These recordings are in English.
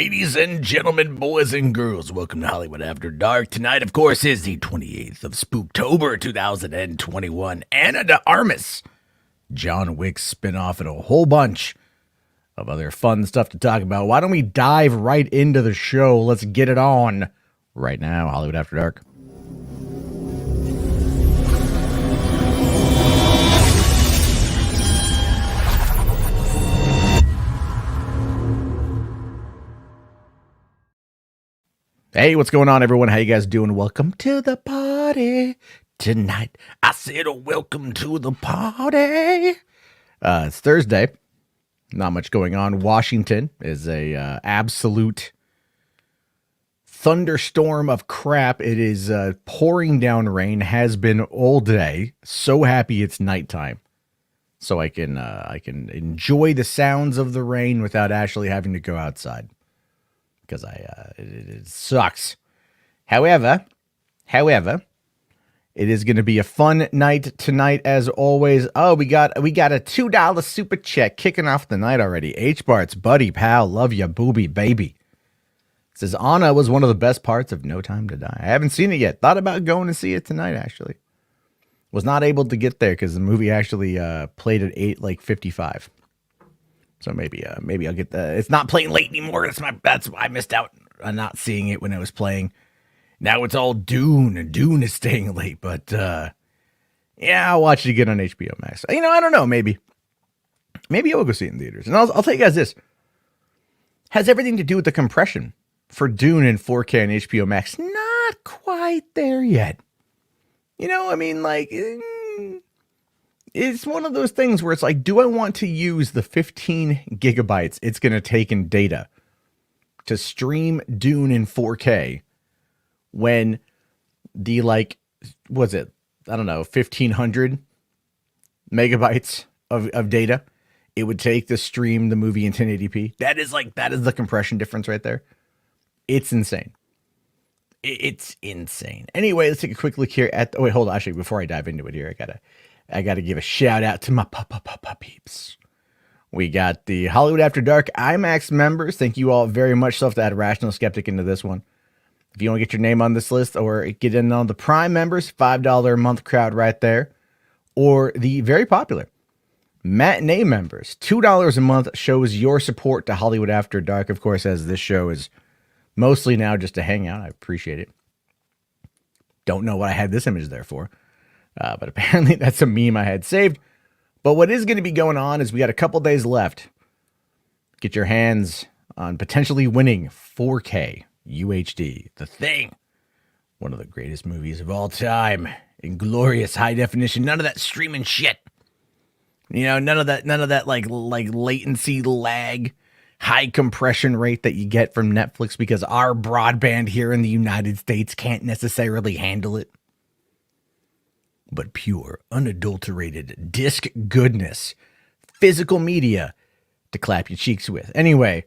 Ladies and gentlemen, boys and girls, welcome to Hollywood After Dark. Tonight, of course, is the 28th of Spooktober 2021. Anna de Armas, John Wick spinoff, and a whole bunch of other fun stuff to talk about. Why don't we dive right into the show? Let's get it on right now, Hollywood After Dark. Hey, what's going on, everyone? How you guys doing? Welcome to the party tonight. I said, welcome to the party. It's Thursday. Not much going on. Washington is a absolute thunderstorm of crap. It is pouring down rain. Has been all day. So happy it's nighttime, so I can enjoy the sounds of the rain without actually having to go outside. Because it sucks. However, it is going to be a fun night tonight as always. Oh, we got a $2 super chat kicking off the night already. H-Bart's buddy pal, love ya, booby baby. It says Anna was one of the best parts of No Time to Die. I haven't seen it yet. Thought about going to see it tonight. Actually, was not able to get there because the movie actually played at 8:55. So maybe I'll get the. It's not playing late anymore. That's why I missed out on not seeing it when it was playing. Now it's all Dune, and Dune is staying late. But yeah, I'll watch it again on HBO Max. I don't know. Maybe I will go see it in theaters. And I'll tell you guys this has everything to do with the compression for Dune in 4K and HBO Max. Not quite there yet. It's one of those things where it's like, do I want to use the 15 gigabytes it's going to take in data to stream Dune in 4K when the, 1,500 megabytes of data it would take to stream the movie in 1080p? That is the compression difference right there. It's insane. It's insane. Anyway, let's take a quick look here at, wait, hold on. Actually, before I dive into it here, I got to give a shout out to my peeps. We got the Hollywood After Dark IMAX members. Thank you all very much. Still have to add Rational Skeptic into this one. If you want to get your name on this list or get in on the Prime members, $5 a month crowd right there. Or the very popular Matinee members, $2 a month shows your support to Hollywood After Dark. Of course, as this show is mostly now just a hangout. I appreciate it. Don't know what I had this image there for. But apparently that's a meme I had saved. But what is going to be going on is we got a couple days left. Get your hands on potentially winning 4K UHD. The Thing. One of the greatest movies of all time. In glorious high definition. None of that streaming shit. None of that like latency lag, high compression rate that you get from Netflix because our broadband here in the United States can't necessarily handle it. But pure, unadulterated disc goodness, physical media to clap your cheeks with. Anyway,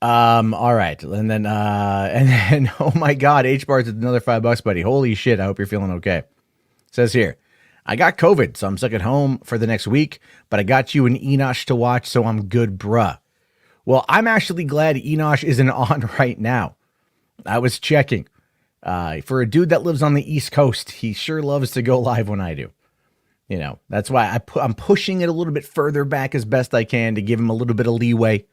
all right, and then, oh my God, H-Bar's with another $5, buddy. Holy shit! I hope you're feeling okay. It says here, I got COVID, so I'm stuck at home for the next week. But I got you an Enosh to watch, so I'm good, bruh. Well, I'm actually glad Enosh isn't on right now. I was checking. For a dude that lives on the East Coast, he sure loves to go live when I do. That's why I'm pushing it a little bit further back as best I can to give him a little bit of leeway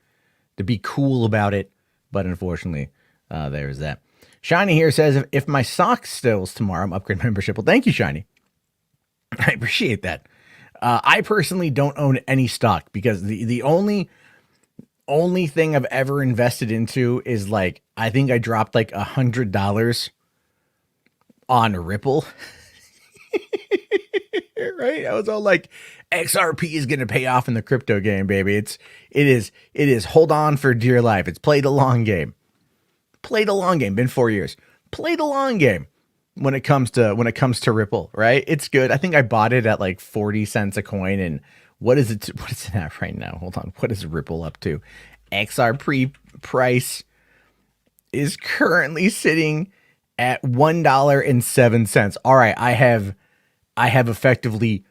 to be cool about it. But unfortunately, there's that. Shiny here says, if my sock stills tomorrow, I'm upgrading membership. Well, thank you, Shiny. I appreciate that. I personally don't own any stock because the only thing I've ever invested into is I think I dropped $100 on Ripple. Right? I was all like, XRP is going to pay off in the crypto game, baby. It is hold on for dear life. It's play the long game. Play the long game. Been 4 years. Play the long game when it comes to Ripple, right? It's good. I think I bought it at 40 cents a coin. And what is it at right now? Hold on. What is Ripple up to? XRP price is currently sitting at $1.07. All right, I have effectively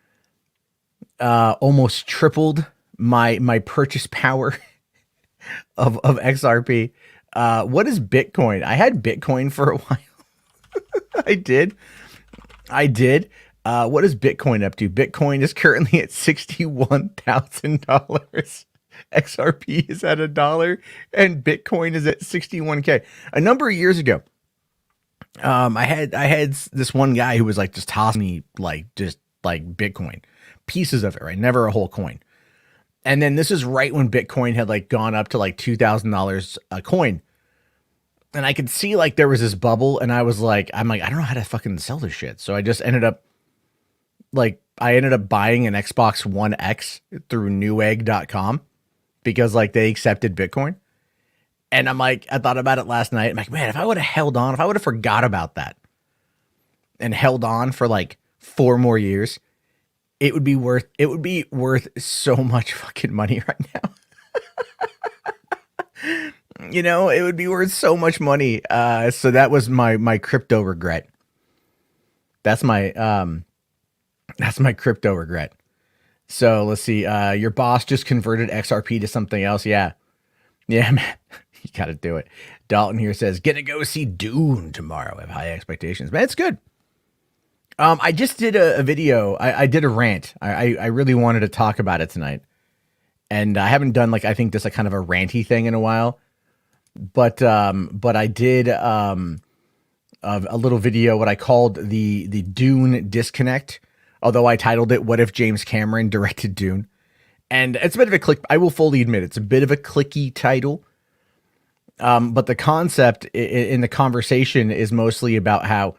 almost tripled my purchase power of XRP. What is Bitcoin? I had Bitcoin for a while. I did. I did. What is Bitcoin up to? Bitcoin is currently at $61,000. XRP is at $1, and Bitcoin is at 61K. A number of years ago, I had this one guy who was like just tossing me just Bitcoin, pieces of it, right? Never a whole coin. And then this is right when Bitcoin had like gone up to like $2,000 a coin. And I could see like there was this bubble, and I'm like, I don't know how to fucking sell this shit. So I just ended up buying an Xbox One X through newegg.com because like they accepted Bitcoin. And I'm like, I thought about it last night. I'm like, man, if I would have held on, if I would have forgot about that and held on for like 4 more years, it would be worth so much fucking money right now. You know, it would be worth so much money. So that was my crypto regret. That's my crypto regret. So let's see. Your boss just converted XRP to something else. Yeah, man. You got to do it. Dalton here says, gonna go see Dune tomorrow. I have high expectations. Man, it's good. I just did a video. I did a rant. I really wanted to talk about it tonight. And I haven't done I think this kind of a ranty thing in a while. But I did a little video, what I called the Dune disconnect. Although I titled it, What If James Cameron Directed Dune? And it's a bit of a click. I will fully admit it's a bit of a clicky title. But the concept in the conversation is mostly about how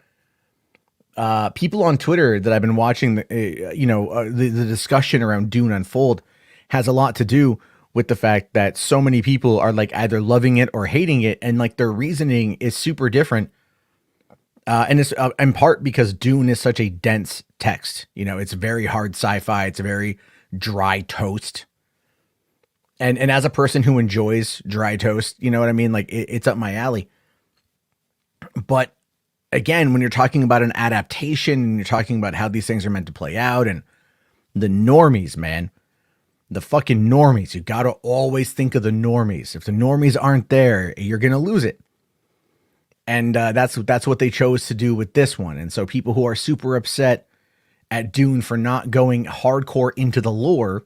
people on Twitter that I've been watching, the discussion around Dune unfold has a lot to do with the fact that so many people are like either loving it or hating it. And like their reasoning is super different. And it's in part because Dune is such a dense text. You know, it's very hard sci-fi. It's a very dry toast. And as a person who enjoys dry toast, you know what I mean? Like it's up my alley. But again, when you're talking about an adaptation and you're talking about how these things are meant to play out, and the normies, man, the fucking normies, you got to always think of the normies. If the normies aren't there, you're going to lose it. And that's what they chose to do with this one. And so people who are super upset at Dune for not going hardcore into the lore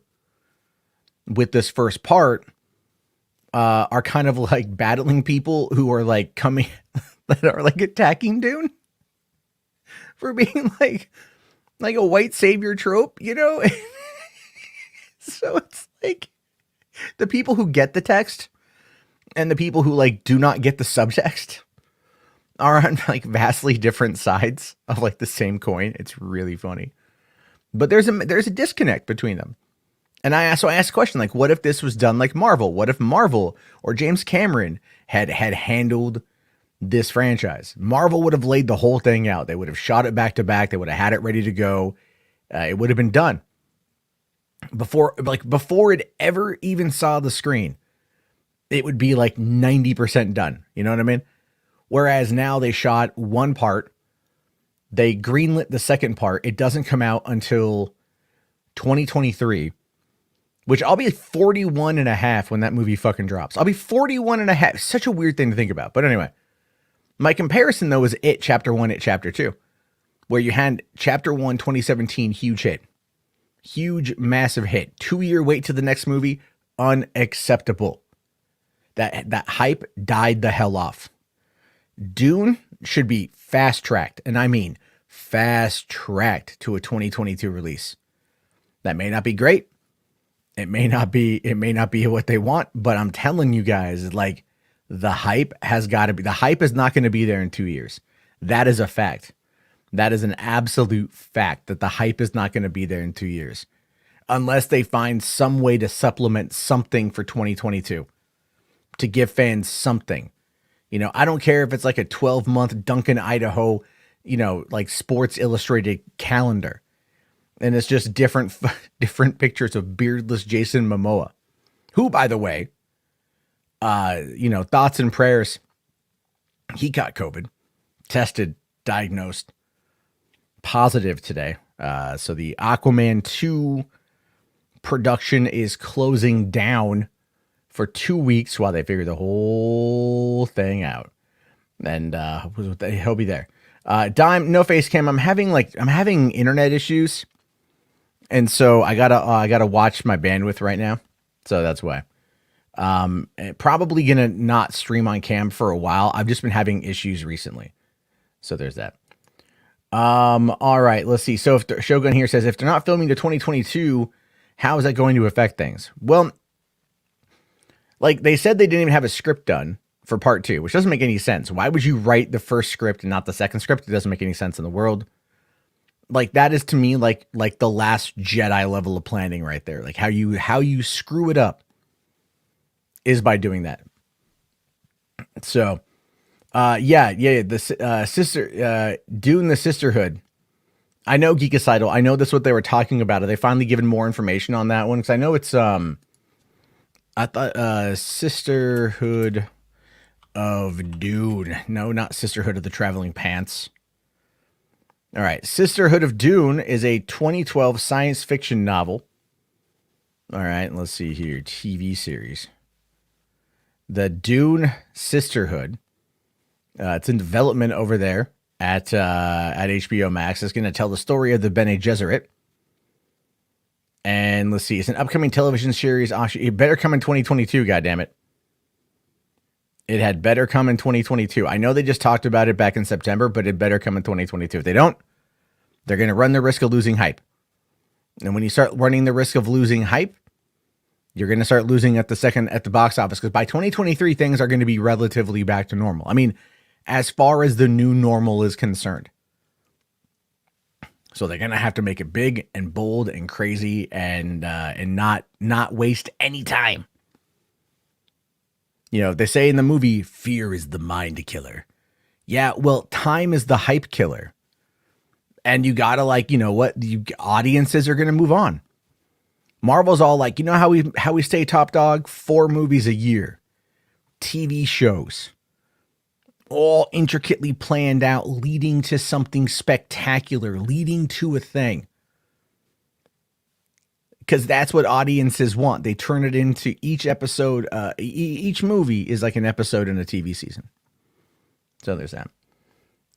with this first part are kind of like battling people who are like coming that are like attacking Dune for being like a white savior trope, you know? So it's like the people who get the text and the people who like do not get the subtext are on like vastly different sides of like the same coin. It's really funny, but there's a disconnect between them. And I asked the question, like, what if this was done like Marvel? What if Marvel or James Cameron had handled this franchise? Marvel would have laid the whole thing out. They would have shot it back to back. They would have had it ready to go. It would have been done before it ever even saw the screen. It would be like 90% done. You know what I mean? Whereas now they shot one part. They greenlit the second part. It doesn't come out until 2023. Which I'll be 41 and a half when that movie fucking drops. I'll be 41 and a half. Such a weird thing to think about. But anyway, my comparison though is It Chapter 1, It Chapter 2, where you had Chapter 1, 2017, huge hit. Huge, massive hit. 2-year wait to the next movie, unacceptable. That hype died the hell off. Dune should be fast-tracked, and I mean fast-tracked to a 2022 release. That may not be great. It may not be what they want, but I'm telling you guys, like, the hype has got to be. The hype is not going to be there in 2 years. That is a fact. That is an absolute fact that the hype is not going to be there in 2 years. Unless they find some way to supplement something for 2022 to give fans something. You know, I don't care if it's like a 12-month Duncan, Idaho, you know, like Sports Illustrated calendar. And it's just different pictures of beardless Jason Momoa, who, by the way, thoughts and prayers. He got COVID, tested, diagnosed, positive today. So the Aquaman 2 production is closing down for 2 weeks while they figure the whole thing out. And he'll be there. Dime, no face cam. I'm having internet issues, and so I gotta watch my bandwidth right now. So that's why. Probably gonna not stream on cam for a while. I've just been having issues recently. So there's that. All right, let's see. So if Shogun here says, if they're not filming to 2022, how is that going to affect things? Well, like they said, they didn't even have a script done for part 2, which doesn't make any sense. Why would you write the first script and not the second script? It doesn't make any sense in the world. Like that is to me like the last Jedi level of planning right there. Like how you screw it up is by doing that. So, the Dune, the Sisterhood. I know Geekicidal. I know that's what they were talking about. Are they finally given more information on that one? Because I know it's I thought Sisterhood of Dune. No, not Sisterhood of the Traveling Pants. All right, Sisterhood of Dune is a 2012 science fiction novel. All right, let's see here. TV series. The Dune Sisterhood. It's in development over there at HBO Max. It's going to tell the story of the Bene Gesserit. And let's see, it's an upcoming television series. It better come in 2022, goddammit. It had better come in 2022. I know they just talked about it back in September, but it better come in 2022. If they don't, they're going to run the risk of losing hype. And when you start running the risk of losing hype, you're going to start losing at the box office, because by 2023, things are going to be relatively back to normal. I mean, as far as the new normal is concerned. So they're going to have to make it big and bold and crazy and not waste any time. You know, they say in the movie, fear is the mind killer. Yeah, well, time is the hype killer. And you got to audiences are going to move on. Marvel's all like, you know how we stay top dog? 4 movies a year. TV shows. All intricately planned out, leading to something spectacular, leading to a thing. Because that's what audiences want. They turn it into each episode. Each movie is like an episode in a TV season. So there's that.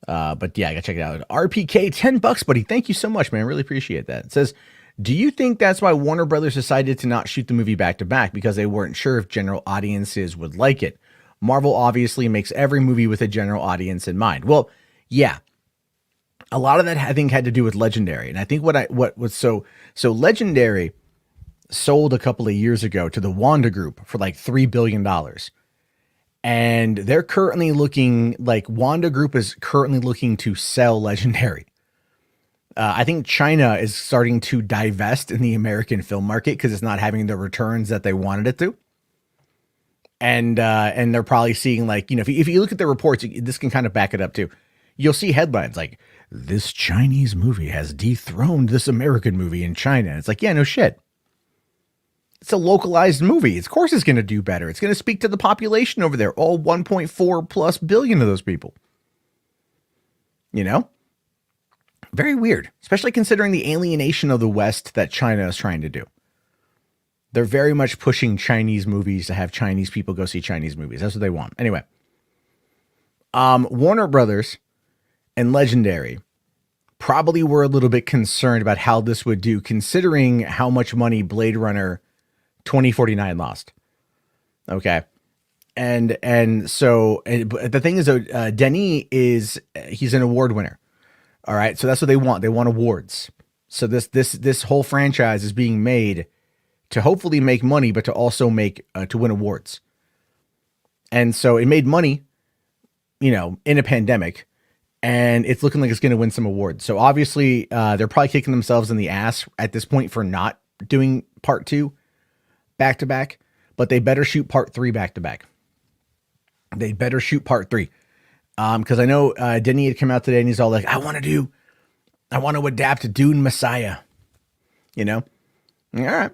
But yeah, I gotta check it out. RPK, $10, buddy. Thank you so much, man. I really appreciate that. It says, do you think that's why Warner Brothers decided to not shoot the movie back to back? Because they weren't sure if general audiences would like it. Marvel obviously makes every movie with a general audience in mind. Well, yeah. A lot of that I think had to do with Legendary. And I think what was so Legendary sold a couple of years ago to the Wanda Group for like $3 billion. And they're currently Wanda Group is currently looking to sell Legendary. I think China is starting to divest in the American film market because it's not having the returns that they wanted it to. And they're probably seeing if you look at the reports, this can kind of back it up too. You'll see headlines like, this Chinese movie has dethroned this American movie in China. It's like, yeah, no shit. It's a localized movie. Of course it's going to do better. It's going to speak to the population over there. All 1.4 plus billion of those people. You know? Very weird. Especially considering the alienation of the West that China is trying to do. They're very much pushing Chinese movies to have Chinese people go see Chinese movies. That's what they want. Anyway. Warner Brothers and Legendary probably were a little bit concerned about how this would do, considering how much money Blade Runner 2049 lost. Okay. And so the thing is, Denis he's an award winner. All right. So that's what they want. They want awards. So this whole franchise is being made to hopefully make money, but to also to win awards. And so it made money, in a pandemic, and it's looking like it's going to win some awards. So obviously they're probably kicking themselves in the ass at this point for not doing part 2 back to back, but they better shoot part 3 back to back. They better shoot part 3. Because I know Denny had come out today and he's all like, I want to adapt Dune Messiah. All right.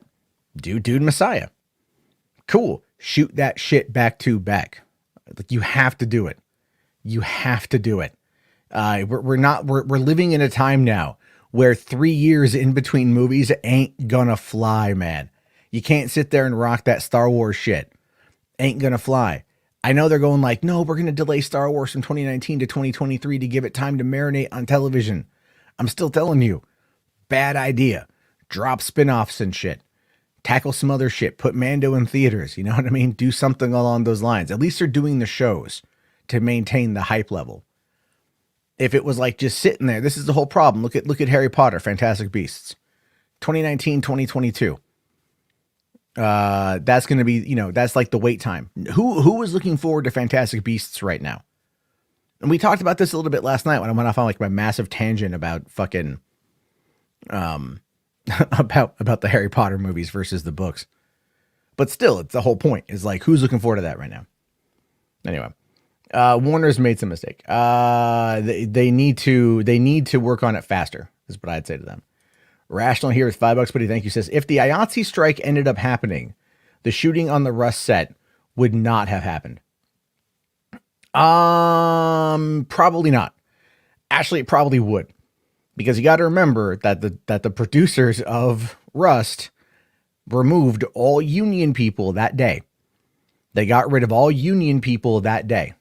Do Dune Messiah. Cool. Shoot that shit back to back. Like, you have to do it. You have to do it. We're living in a time now where 3 years in between movies ain't gonna fly, man. You can't sit there and rock that Star Wars shit. ain't gonna fly. I know they're going like, no, we're gonna delay Star Wars from 2019 to 2023 to give it time to marinate on television. I'm still telling you, bad idea. Drop spin-offs and shit. Tackle some other shit. Put Mando in theaters. You know what I mean? Do something along those lines. At least they're doing the shows to maintain the hype level. If it was like just sitting there, this is the whole problem. Look at Harry Potter, Fantastic Beasts. 2019, 2022. That's going to be, that's like the wait time. Who is looking forward to Fantastic Beasts right now? And we talked about this a little bit last night when I went off on like my massive tangent about fucking, about the Harry Potter movies versus the books. But still, it's the whole point is like, who's looking forward to that right now? Anyway, Warner's made some mistake. They need to work on it faster is what I'd say to them. Rational here with $5, buddy. Thank you. Says, if the IATSE strike ended up happening, the shooting on the Rust set would not have happened. Probably not. Actually, it probably would. Because you got to remember that the producers of Rust removed all union people that day. They got rid of all union people that day.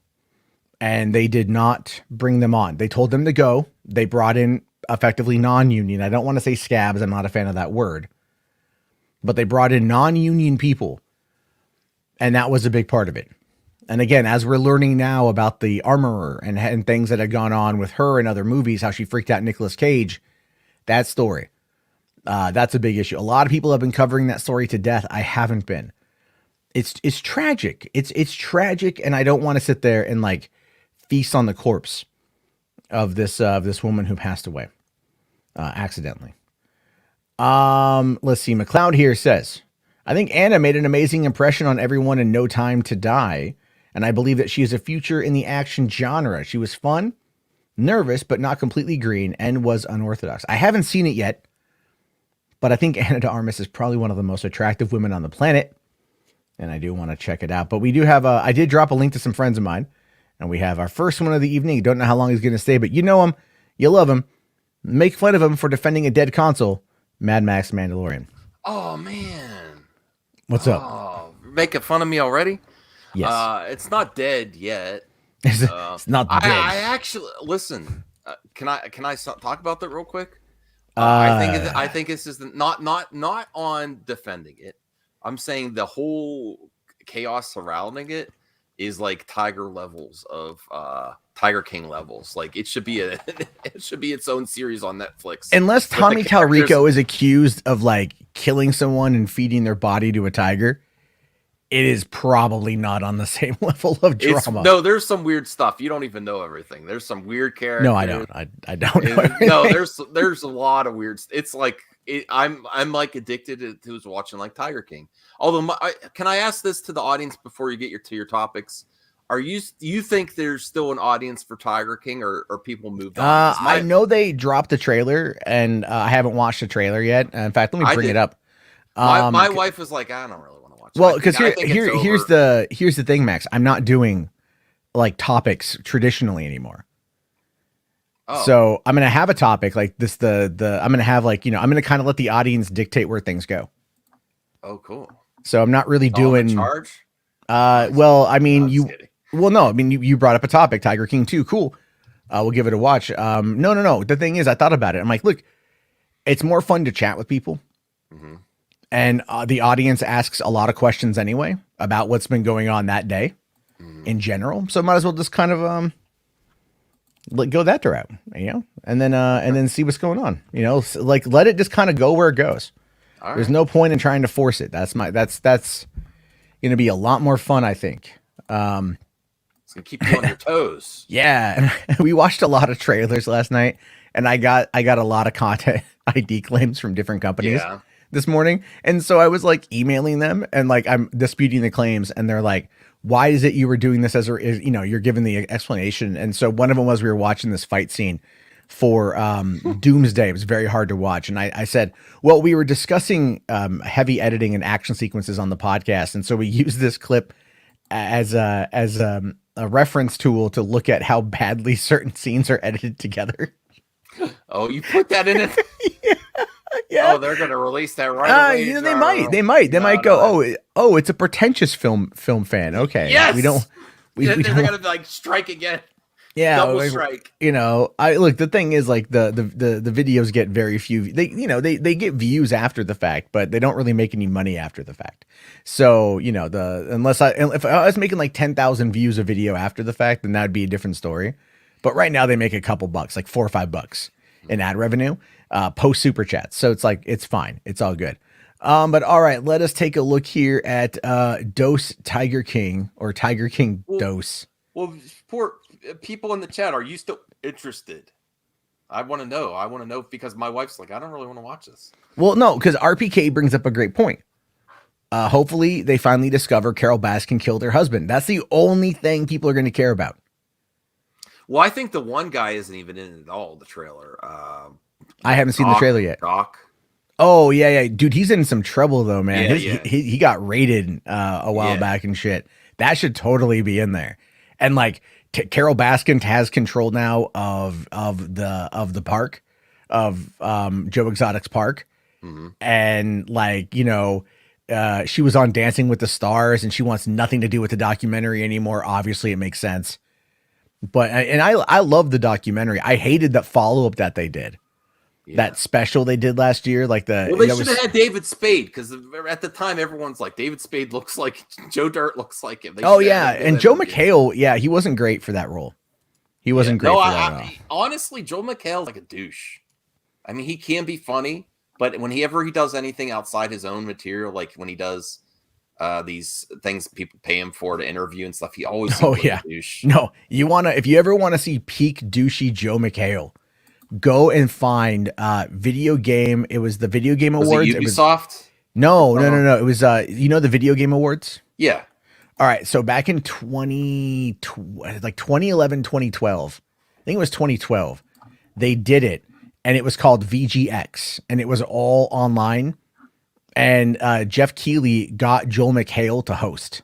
And they did not bring them on. They told them to go. They brought in effectively non-union. I don't want to say scabs. I'm not a fan of that word. But they brought in non-union people. And that was a big part of it. And again, as we're learning now about the Armorer and things that had gone on with her in other movies, how she freaked out Nicolas Cage, that story, that's a big issue. A lot of people have been covering that story to death. I haven't been. It's tragic. It's tragic, and I don't want to sit there and like feast on the corpse of this woman who passed away accidentally. Let's see. McLeod here says, I think Anna made an amazing impression on everyone in No Time to Die, and I believe that she has a future in the action genre. She was fun, nervous, but not completely green, and was unorthodox. I haven't seen it yet, but I think Anna de Armas is probably one of the most attractive women on the planet, and I do want to check it out. But we do have I did drop a link to some friends of mine, and we have our first one of the evening. Don't know how long he's going to stay, but you know him, you love him. Make fun of him for defending a dead console, Mad Max Mandalorian. Oh, man. What's up? Making fun of me already? Yes. It's not dead yet. It's not dead. I actually listen. Can I talk about that real quick? I think this is not on defending it. I'm saying the whole chaos surrounding it is like Tiger levels of Tiger King levels. Like it should be its own series on Netflix. Unless Tommy Talrico is accused of like killing someone and feeding their body to a tiger, it is probably not on the same level of drama. No, there's some weird stuff. You don't even know everything. There's some weird characters. No, I don't. I don't know everything. No, there's a lot of weird. It's like I'm like addicted to watching like Tiger King. Although, can I ask this to the audience before you get to your topics? Do you think there's still an audience for Tiger King, or people moved on? I know they dropped the trailer, and I haven't watched the trailer yet. In fact, let me bring it up. My wife was like, I don't really want to watch it. Well, because here's the thing, Max. I'm not doing like topics traditionally anymore. Oh. So I'm gonna have a topic like this. I'm gonna have like I'm gonna kind of let the audience dictate where things go. Oh, cool. So I'm not really doing charge. Well, I mean you brought up a topic, Tiger King 2. Cool. We'll give it a watch. No. The thing is, I thought about it. I'm like, look, it's more fun to chat with people. Mm-hmm. And the audience asks a lot of questions anyway about what's been going on that day in general. So might as well just kind of go that route, and then see what's going on. Like let it just kind of go where it goes. All There's right. no point in trying to force it. That's going to be a lot more fun, I think. It's going to keep you on your toes. Yeah, and we watched a lot of trailers last night, and I got a lot of content ID claims from different companies. Yeah. This morning, and so I was like emailing them and like I'm disputing the claims, and they're like, why is it you were doing this you're giving the explanation? And so one of them was we were watching this fight scene for Doomsday. It was very hard to watch, and I said, well, we were discussing heavy editing and action sequences on the podcast, and so we used this clip as a reference tool to look at how badly certain scenes are edited together. Oh, you put that in it? Yeah. Yeah. Oh, they're gonna release that right away. You know, they might go, oh, it's a pretentious film fan. Okay, Yes, we don't, they're don't, gonna like strike again. yeah, Double like, strike. You know, I look. The thing is, like the videos get very few. They get views after the fact, but they don't really make any money after the fact. So you know, if I was making like 10,000 views a video after the fact, then that'd be a different story. But right now they make a couple bucks, like $4 or $5 in ad revenue, post super chats. So it's like, it's fine. It's all good. But all right, let us take a look here at Dose Tiger King or Tiger King Dose. Well, poor people in the chat, are you still interested? I want to know. I want to know because my wife's like, I don't really want to watch this. Well, no, because RPK brings up a great point. Hopefully they finally discover Carol Baskin killed her husband. That's the only thing people are going to care about. Well, I think the one guy isn't even in it at all, the trailer. I haven't seen the trailer yet. Doc. Oh, yeah. Dude, he's in some trouble, though, man. Yeah, He got raided a while back and shit. That should totally be in there. And, like, Carol Baskin has control now of the park, of Joe Exotic's park. Mm-hmm. And, like, you know, she was on Dancing with the Stars, and she wants nothing to do with the documentary anymore. Obviously, it makes sense. But I love the documentary. I hated that follow-up that they did. Yeah. That special they did last year. Like they should have had David Spade, because at the time everyone's like, David Spade looks like Joe Dirt looks like him. And Joe McHale, he wasn't great for that role. He wasn't great for that role. Honestly, Joe McHale's like a douche. I mean, he can be funny, but whenever he does anything outside his own material, like when he does these things people pay him for to interview and stuff, he always seems like a douche. No, if you ever want to see peak douchey Joe McHale, go and find video game. It was the Video Game Awards. It Ubisoft? No. It was the Video Game Awards? Yeah. All right, so back in 2011, 2012. I think it was 2012. They did it, and it was called VGX, and it was all online. And Jeff Keighley got Joel McHale to host.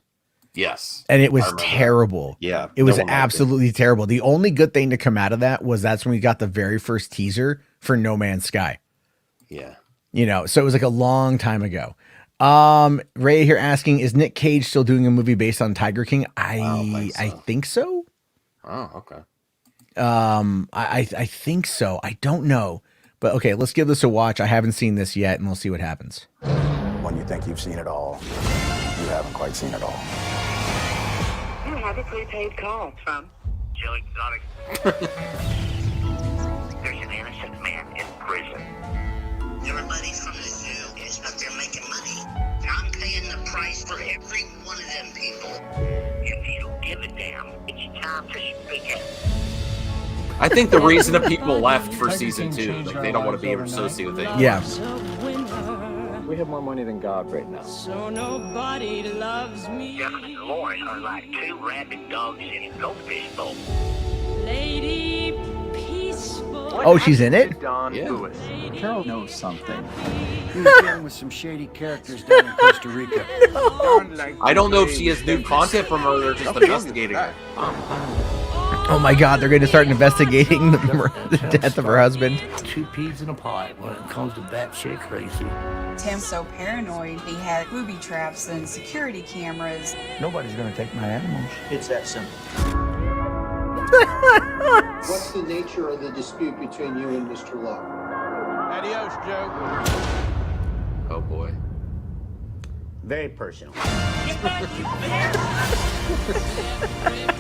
Yes. And it was terrible. Yeah. It was absolutely terrible. The only good thing to come out of that was that's when we got the very first teaser for No Man's Sky. Yeah. You know, so it was like a long time ago. Ray here asking, is Nick Cage still doing a movie based on Tiger King? I think so. Oh, okay. I think so. I don't know. But okay, let's give this a watch. I haven't seen this yet, and we'll see what happens. When you think you've seen it all, you haven't quite seen it all. You have a prepaid call from Joe Exotic. There's an innocent man in prison. Everybody from the zoo is up there making money. I'm paying the price for every one of them people. If you don't give a damn, it's time to speak it. I think the reason that people left for season 2, like they don't want to be associated with it. Yeah. We have more money than God right now. So nobody loves me. Jeff and Lauren are like two rabid dogs in a goldfish bowl. Lady Peaceful. Oh, she's in it? Don Yeah. Lewis. Carol knows something. He was dealing with some shady characters down in Costa Rica. I don't know if she has new content from her or they're just investigating her. Oh my God, they're going to start investigating the death of her husband. Two peas in a pod when it comes to batshit crazy. Tim's so paranoid, he had booby traps and security cameras. Nobody's gonna take my animals. It's that simple. What's the nature of the dispute between you and Mr. Love? Adios, Joe. Oh boy. Very personal.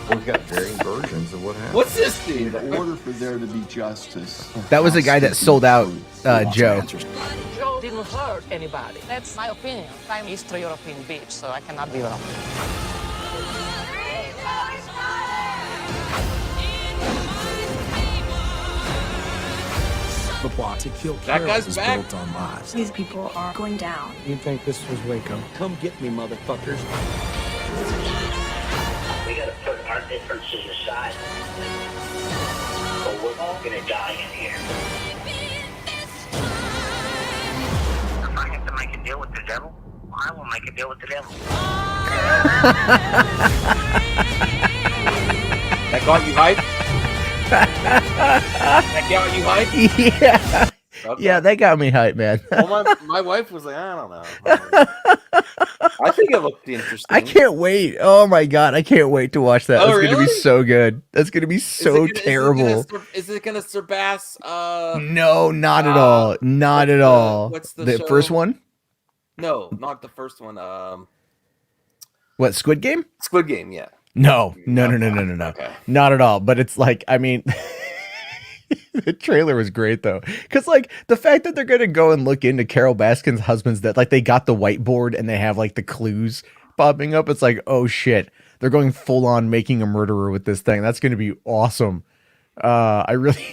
We've got varying versions of what happened. What's this dude? In order for there to be justice, That was the guy that sold out Joe. Joe didn't hurt anybody. That's my opinion. I'm Eastern European bitch, so I cannot be wrong. The plot to kill That Carol guy's is back. built on lies. These people are going down. You think this was Waco? Come get me, motherfuckers. We gotta put our differences aside. Or we're all gonna die in here. If I have to make a deal with the devil, I will make a deal with the devil. That got you hyped? That got you hyped? Yeah. Okay. Yeah, they got me hyped, man. Well, my wife was like, I don't know. I think it looked interesting. I can't wait. Oh my god, I can't wait to watch that. Oh, That's gonna be really? so good. That's gonna be so terrible. Is it gonna surpass? No, not at all. Not at all. What's the show? First one? No, not the first one. What, Squid Game? Squid Game, yeah. No. Okay. Not at all. But it's like, I mean, the trailer was great though, because like the fact that they're gonna go and look into Carol Baskin's husband's, that like they got the whiteboard and they have like the clues popping up. It's like, oh shit, they're going full on making a murderer with this thing. That's gonna be awesome. I really.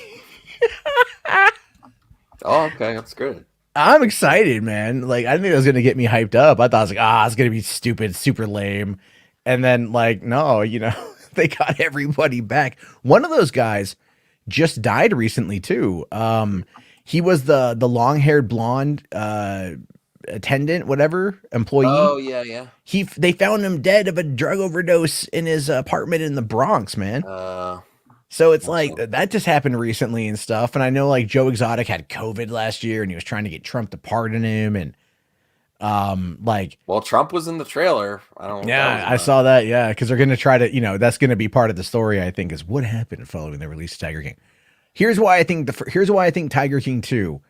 Oh, okay, that's good. I'm excited, man. Like, I didn't think it was gonna get me hyped up. I thought it was like, it's gonna be stupid, super lame. And then, like, no, you know, they got everybody back. One of those guys just died recently too. He was the long-haired blonde attendant, whatever, employee. Oh yeah. They found him dead of a drug overdose in his apartment in the Bronx, man. So it's like that just happened recently and stuff. And I know like Joe Exotic had COVID last year and he was trying to get Trump to pardon him. And well, Trump was in the trailer. I don't know. Yeah, I saw that. Yeah. Cause they're going to try to, you know, that's going to be part of the story, I think, is what happened following the release of Tiger King. Here's why I think Tiger King 2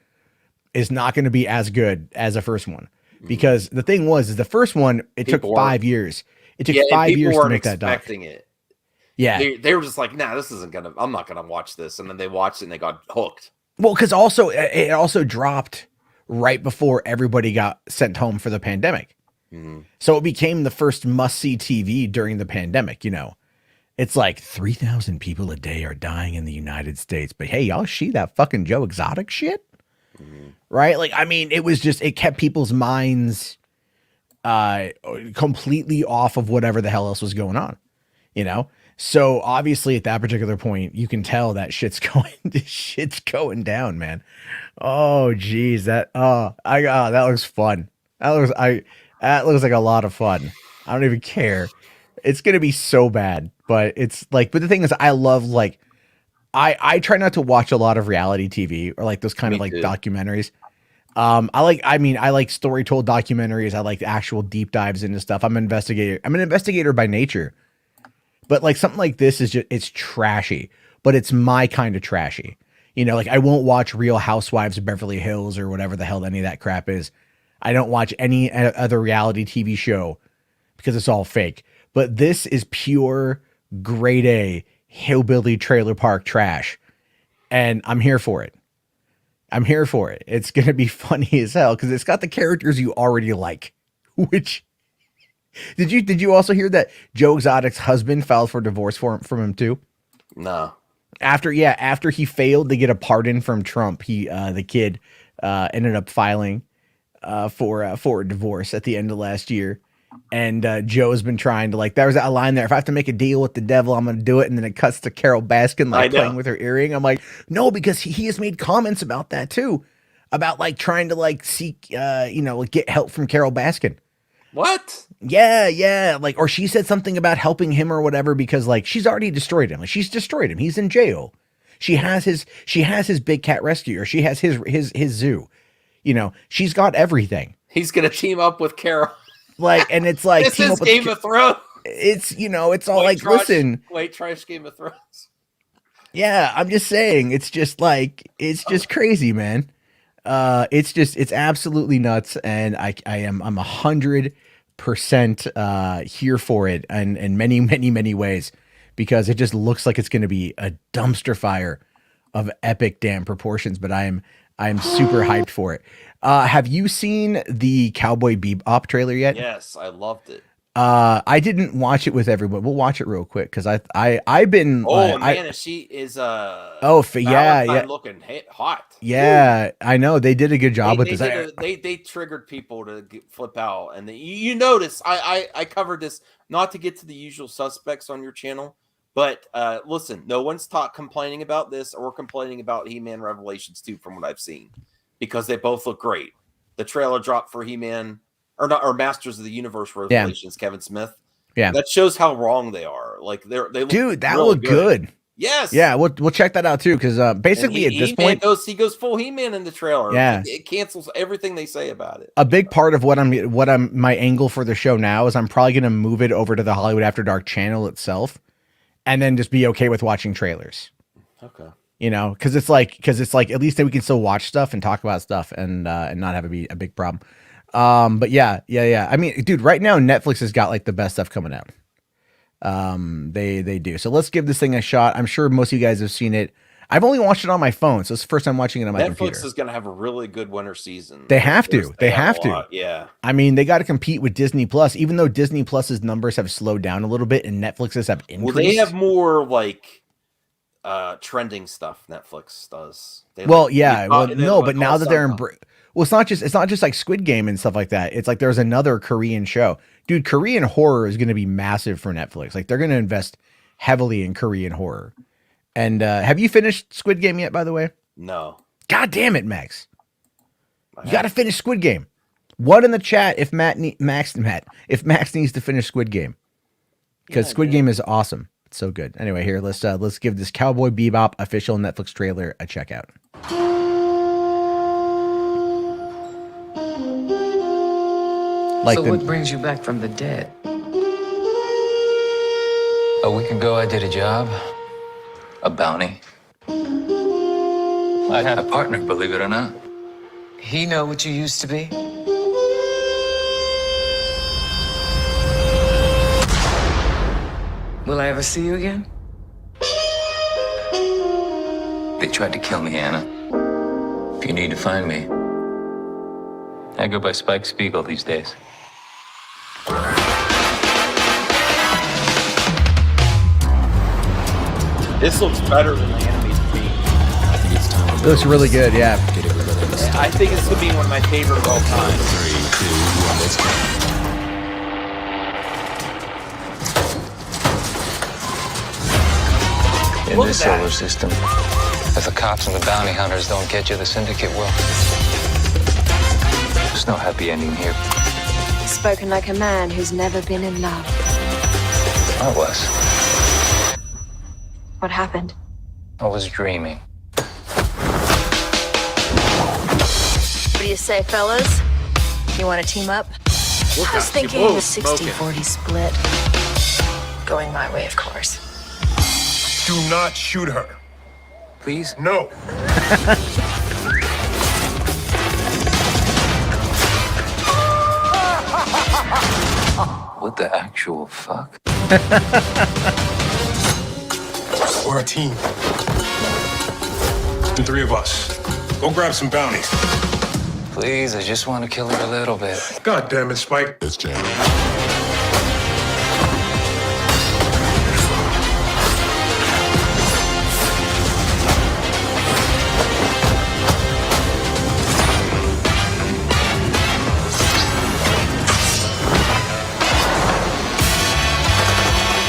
is not going to be as good as the first one. Because the thing is the first one, it took 5 years. It took 5 years to make that doc. It. Yeah. They were just like, nah, I'm not going to watch this. And then they watched it and they got hooked. Well, because also it also dropped right before everybody got sent home for the pandemic. So it became the first must-see TV during the pandemic, you know. It's like 3,000 people a day are dying in the United States. But hey, y'all see that fucking Joe Exotic shit? Right? Like, I mean, it kept people's minds completely off of whatever the hell else was going on, you know? So obviously at that particular point, you can tell that shit's going down, man. Oh geez, that looks fun. That looks like a lot of fun. I don't even care. It's gonna be so bad, but but the thing is, I love like, I try not to watch a lot of reality TV or like those kind of like documentaries. I like story told documentaries. I like actual deep dives into stuff. I'm an investigator by nature. But like something like this is it's trashy, but it's my kind of trashy. You know, like I won't watch Real Housewives of Beverly Hills or whatever the hell any of that crap is. I don't watch any other reality TV show because it's all fake. But this is pure grade A hillbilly trailer park trash. And I'm here for it. It's going to be funny as hell because it's got the characters you already like, which... Did you also hear that Joe Exotic's husband filed for divorce from him too? No. After he failed to get a pardon from Trump, the kid ended up filing for a divorce at the end of last year. And Joe's been trying to, like, there was a line there, if I have to make a deal with the devil, I'm going to do it. And then it cuts to Carol Baskin like playing with her earring. I'm like, no, because he has made comments about that too, about like trying to like seek get help from Carol Baskin. What? Yeah. Like, or she said something about helping him or whatever, because like she's already destroyed him. Like she's destroyed him. He's in jail. She has his big cat rescue, or she has his zoo. You know, she's got everything. He's going to team up with Carol. Like, and it's like, this is Game of Thrones. It's, it's all like, listen. Wait, trash Game of Thrones. Yeah, I'm just saying, it's just like, it's just crazy, man. It's absolutely nuts, and I'm 100% here for it, and in many ways, because it just looks like it's going to be a dumpster fire of epic damn proportions. But I'm super hyped for it. Have you seen the Cowboy Bebop trailer yet? Yes, I loved it. I didn't watch it with everyone. We'll watch it real quick because I've been. Oh man, she is looking hot. Yeah, I know they did a good job with this. They triggered people to flip out, and you notice I covered this not to get to the usual suspects on your channel, but listen, no one's complaining about this or complaining about He-Man Revelations 2 from what I've seen, because they both look great. The trailer dropped for He-Man. Or Masters of the Universe Revelations, Kevin Smith. Yeah, that shows how wrong they are. Like they look dude, that really looked good. Yes. Yeah, we'll check that out too, because basically at this point, he goes full He-Man in the trailer. Yeah. It cancels everything they say about it. a big part of what I'm my angle for the show now is I'm probably going to move it over to the Hollywood After Dark channel itself, and then just be okay with watching trailers. Okay. You know, because it's like at least then we can still watch stuff and talk about stuff and not have it be a big problem. But yeah. I mean, dude, right now Netflix has got like the best stuff coming out. They do. So let's give this thing a shot. I'm sure most of you guys have seen it. I've only watched it on my phone, so it's the first time watching it on my computer. Netflix is going to have a really good winter season. They have to. They have to. Yeah. I mean, they got to compete with Disney Plus, even though Disney Plus's numbers have slowed down a little bit and Netflix's have increased. Well, they have more like trending stuff. Netflix does. But now that they're it's not just like Squid Game and stuff like that. It's like there's another Korean show. Dude, Korean horror is going to be massive for Netflix. Like they're going to invest heavily in Korean horror. And have you finished Squid Game yet, by the way? No. God damn it, Max. You got to finish Squid Game. One in the chat if Max needs to finish Squid Game. Because Squid Game is awesome. It's so good. Anyway, here, let's give this Cowboy Bebop official Netflix trailer a check out. What brings you back from the dead? A week ago, I did a job. A bounty. I had a partner, believe it or not. He know what you used to be? Will I ever see you again? They tried to kill me, Anna. If you need to find me, I go by Spike Spiegel these days. This looks better than the animated movie. It looks really good, yeah. I think it's going to be one of my favorite of all time. 3, 2, 1, let's go. In this solar system, if the cops and the bounty hunters don't get you, the syndicate will. There's no happy ending here. Spoken like a man who's never been in love. I was. What happened? I was dreaming. What do you say, fellas? You want to team up? I was thinking a 60-40 split. Going my way, of course. Do not shoot her. Please? No. What the actual fuck? We're a team. The three of us. Go grab some bounties. Please, I just want to kill her a little bit. God damn it, Spike. It's jamming.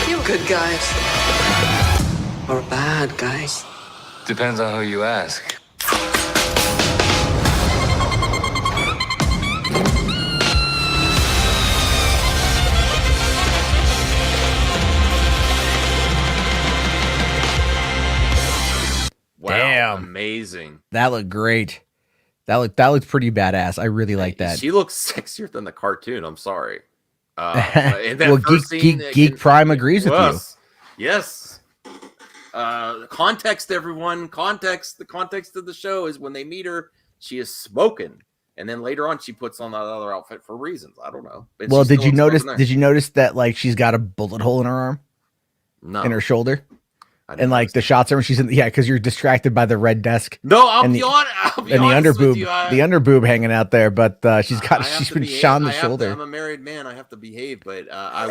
You good guys. Or bad guys. Depends on who you ask. Wow, damn, amazing. That looked great. That looked pretty badass. I really like that. She looks sexier than the cartoon. I'm sorry. Well, Geek Prime agrees with you. Yes. Context, everyone. Context. The context of the show is when they meet her, she is smoking, and then later on she puts on that other outfit for reasons. I don't know. But well, did you notice that like she's got a bullet hole in her arm? No. In her shoulder? And like the shots are when she's in, because you're distracted by the red desk. No, I'll be honest with you. The underboob hanging out there, but she's been shot in the shoulder. I'm a married man. I have to behave, but I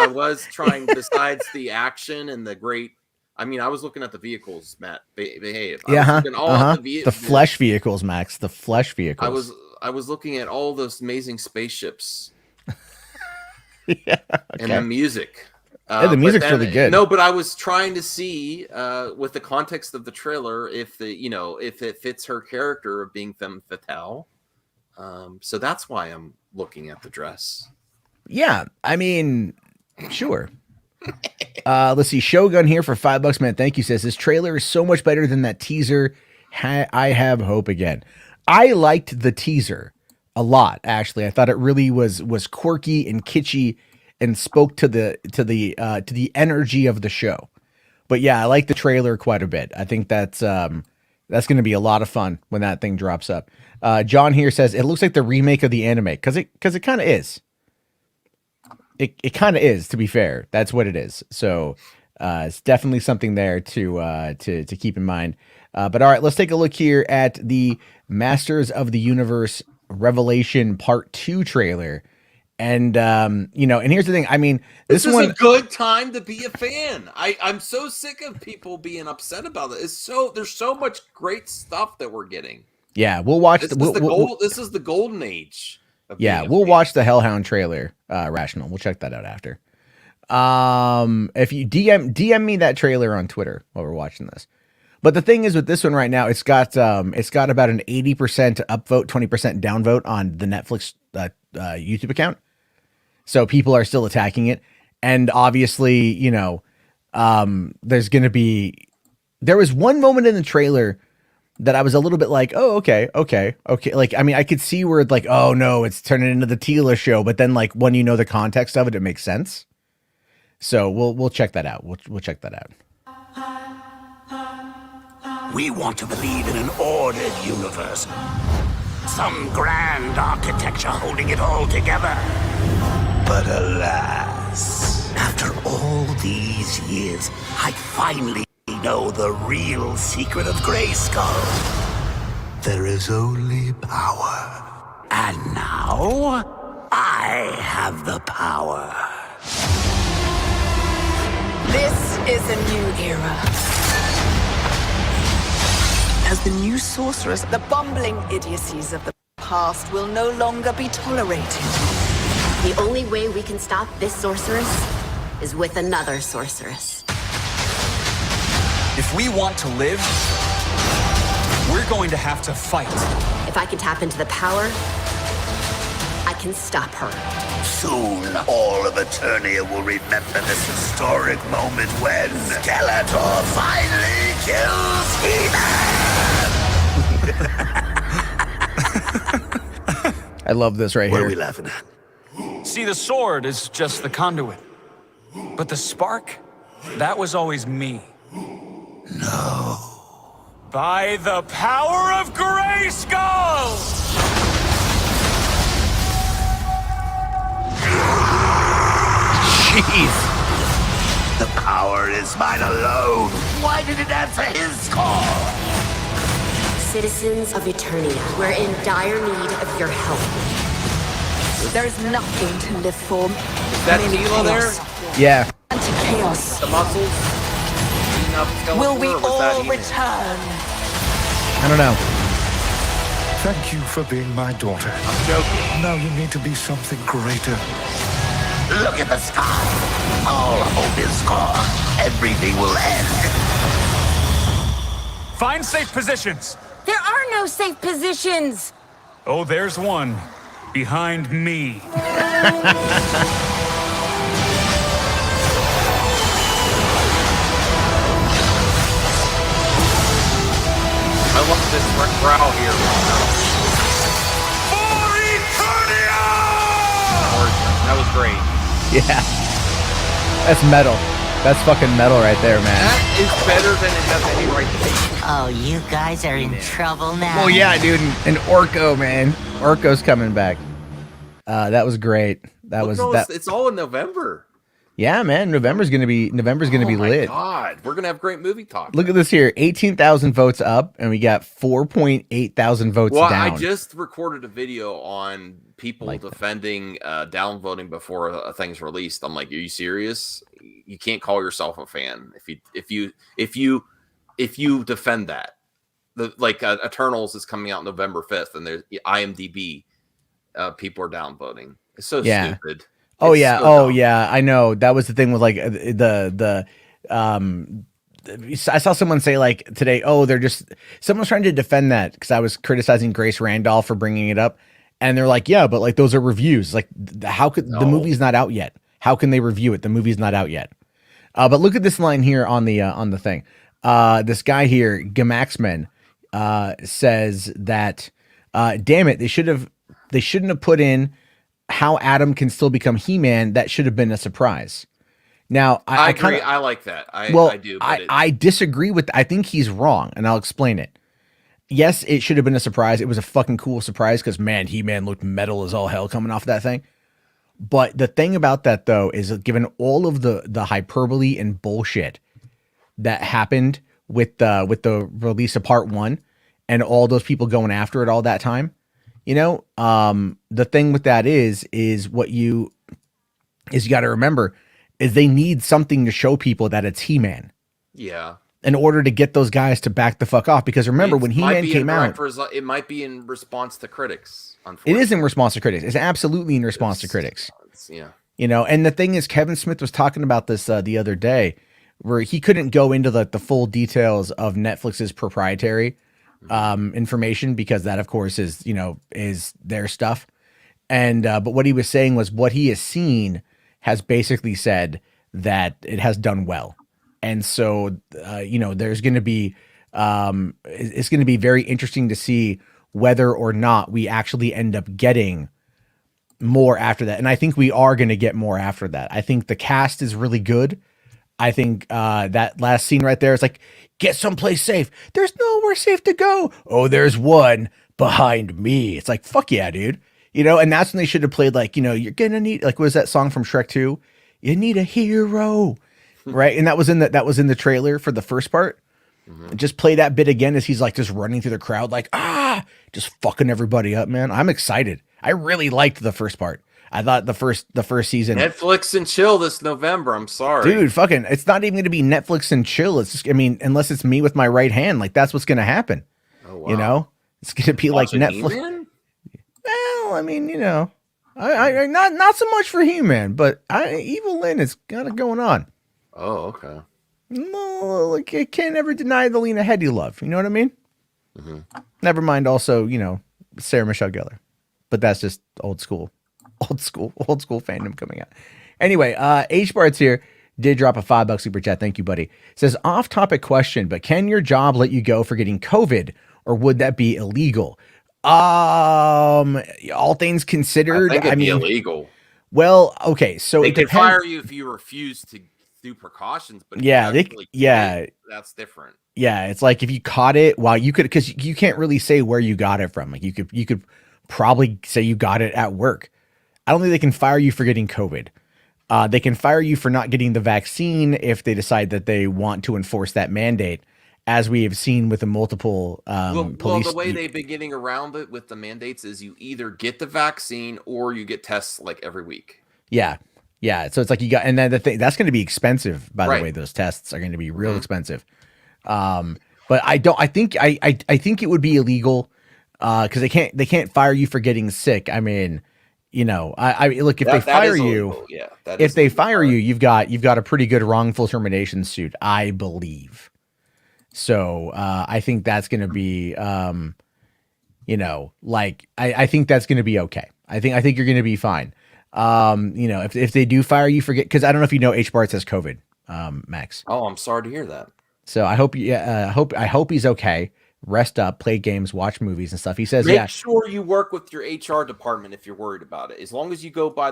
was trying. Besides the action and the great, I mean, I was looking at the vehicles, Matt. Behave. The flesh vehicles, Max. The flesh vehicles. I was looking at all those amazing spaceships. Yeah, and the music. The music's really good. No, but I was trying to see with the context of the trailer if it fits her character of being femme fatale. So that's why I'm looking at the dress. Yeah, I mean, sure. Let's see. Shogun here for $5, man. Thank you. Says this trailer is so much better than that teaser. I have hope again. I liked the teaser a lot. Actually, I thought it really was quirky and kitschy and spoke to the energy of the show. But yeah, I like the trailer quite a bit. I think that's going to be a lot of fun when that thing drops up. John here says it looks like the remake of the anime because it kind of is. It kind of is, to be fair. That's what it is. So it's definitely something there to keep in mind. But all right, let's take a look here at the Masters of the Universe Revelation Part 2 trailer. And and here's the thing. I mean, this is one a good time to be a fan. I'm so sick of people being upset about it. There's so much great stuff that we're getting. Yeah, we'll watch. This is the golden age. Yeah, we'll watch the Hellhound trailer. Rational. We'll check that out after. If you DM me that trailer on Twitter while we're watching this. But the thing is with this one right now, it's got about an 80% upvote, 20% downvote on the Netflix YouTube account. So people are still attacking it, and obviously, there's going to be. There was one moment in the trailer that I was a little bit like, oh, okay. Like, I mean, I could see where it's like, oh no, it's turning into the Tila show. But then like when you know the context of it, it makes sense. So we'll check that out. We'll check that out. We want to believe in an ordered universe. Some grand architecture holding it all together. But alas, after all these years, I finally know the real secret of Grayskull. There is only power. And now, I have the power. This is a new era. As the new sorceress, the bumbling idiocies of the past will no longer be tolerated. The only way we can stop this sorceress is with another sorceress. If we want to live, we're going to have to fight. If I can tap into the power, I can stop her. Soon, all of Eternia will remember this historic moment when Skeletor finally kills He-Man! I love this right What here. are we laughing at? See, the sword is just the conduit. But the spark, that was always me. No. By the power of Grayskull! Jeez. The power is mine alone. Why did it answer his call? Citizens of Eternia, we're in dire need of your help. There is nothing to live for. Is that Tila there? Yeah. Anti-chaos. The muscles? Will we all return? I don't know. Thank you for being my daughter. I'm joking. Now you need to be something greater. Look at the sky. All hope is gone. Everything will end. Find safe positions. There are no safe positions. Oh, there's one. Behind me. I love this growl here. For Eternia! That was great. Yeah. That's metal. That's fucking metal right there, man. That is better than it has any right to be. Oh, you guys are in trouble now. Oh yeah, dude. And Orko, man. Orko's coming back. That was great. It's all in November. Yeah, man. November's gonna be lit. God, we're gonna have great movie talk. Look at this here. 18,000 votes up, and we got 4.8 thousand votes well, down. I just recorded a video on people defending downvoting before a thing's released. I'm like, are you serious? You can't call yourself a fan if you defend that. Eternals is coming out November 5th, and there's IMDb. People are downvoting. It's so stupid. Oh It's yeah. so Oh dumb. yeah. I know. That was the thing with like I saw someone say like today, oh, someone's trying to defend that because I was criticizing Grace Randolph for bringing it up. And they're like, yeah, but like those are reviews. Like how could the movie's not out yet? How can they review it? The movie's not out yet. But look at this line here on the thing. This guy here, Gamaxman, says that, damn it, they shouldn't have put in how Adam can still become He-Man. That should have been a surprise. Now, I agree. I like that. I do. But I disagree with. I think he's wrong, and I'll explain it. Yes, it should have been a surprise. It was a fucking cool surprise because, man, He-Man looked metal as all hell coming off that thing. But the thing about that, though, is given all of the hyperbole and bullshit that happened with the release of Part 1 and all those people going after it all that time, the thing with that is you got to remember is they need something to show people that it's He-Man. Yeah. In order to get those guys to back the fuck off. Because remember, when He-Man came out... It might be in response to critics, unfortunately. It is in response to critics. It's absolutely in response to critics. Yeah. And the thing is, Kevin Smith was talking about this the other day, where he couldn't go into the full details of Netflix's proprietary information, because that, of course, is their stuff. And but what he was saying was what he has seen has basically said that it has done well. And so, there's going to be, it's going to be very interesting to see whether or not we actually end up getting more after that. And I think we are going to get more after that. I think the cast is really good. I think that last scene right there is like, get someplace safe. There's nowhere safe to go. Oh, there's one behind me. It's like, fuck yeah, dude. And that's when they should have played like, you're going to need, like, what was that song from Shrek 2? You need a hero. Right. And that was in the trailer for the first part. Mm-hmm. Just play that bit again as he's like just running through the crowd, like, just fucking everybody up, man. I'm excited. I really liked the first part. I thought the first season. Netflix and chill this November. I'm sorry. Dude, fucking, it's not even going to be Netflix and chill. It's just, unless it's me with my right hand, like that's what's going to happen. Oh, wow. It's going to be like Netflix. He-Man? Well, I not so much for He-Man, but Evil Lynn has got it going on. Oh, okay. No, like, I can't ever deny the Lena Headey love. You know what I mean? Mm-hmm. Never mind. Also, Sarah Michelle Gellar, but that's just old school fandom coming out. Anyway, H Bart's here. Did drop a $5 super chat. Thank you, buddy. Says off topic question, but can your job let you go for getting COVID, or would that be illegal? All things considered, I think it'd be illegal. Well, okay, so they can fire you if you refuse to do precautions, but that's different. Yeah, it's like if you caught it while you could, because you can't really say where you got it from. Like you could probably say you got it at work. I don't think they can fire you for getting COVID. They can fire you for not getting the vaccine if they decide that they want to enforce that mandate, as we have seen with the multiple police. Well, the way they've been getting around it with the mandates is you either get the vaccine or you get tests like every week. Yeah. So it's like you got, and then the thing that's going to be expensive. By the way, those tests are going to be real expensive. But I think it would be illegal because they can't fire you for getting sick. I mean, I look, if they fire you, you've got a pretty good wrongful termination suit, I believe. So I think that's going to be, I think that's going to be okay. I think you're going to be fine. If they do fire you, because I don't know if H. Bartz has COVID, Max. Oh, I'm sorry to hear that. So I hope I hope he's okay. Rest up, play games, watch movies and stuff. He says, make sure you work with your HR department if you're worried about it. As long as you go by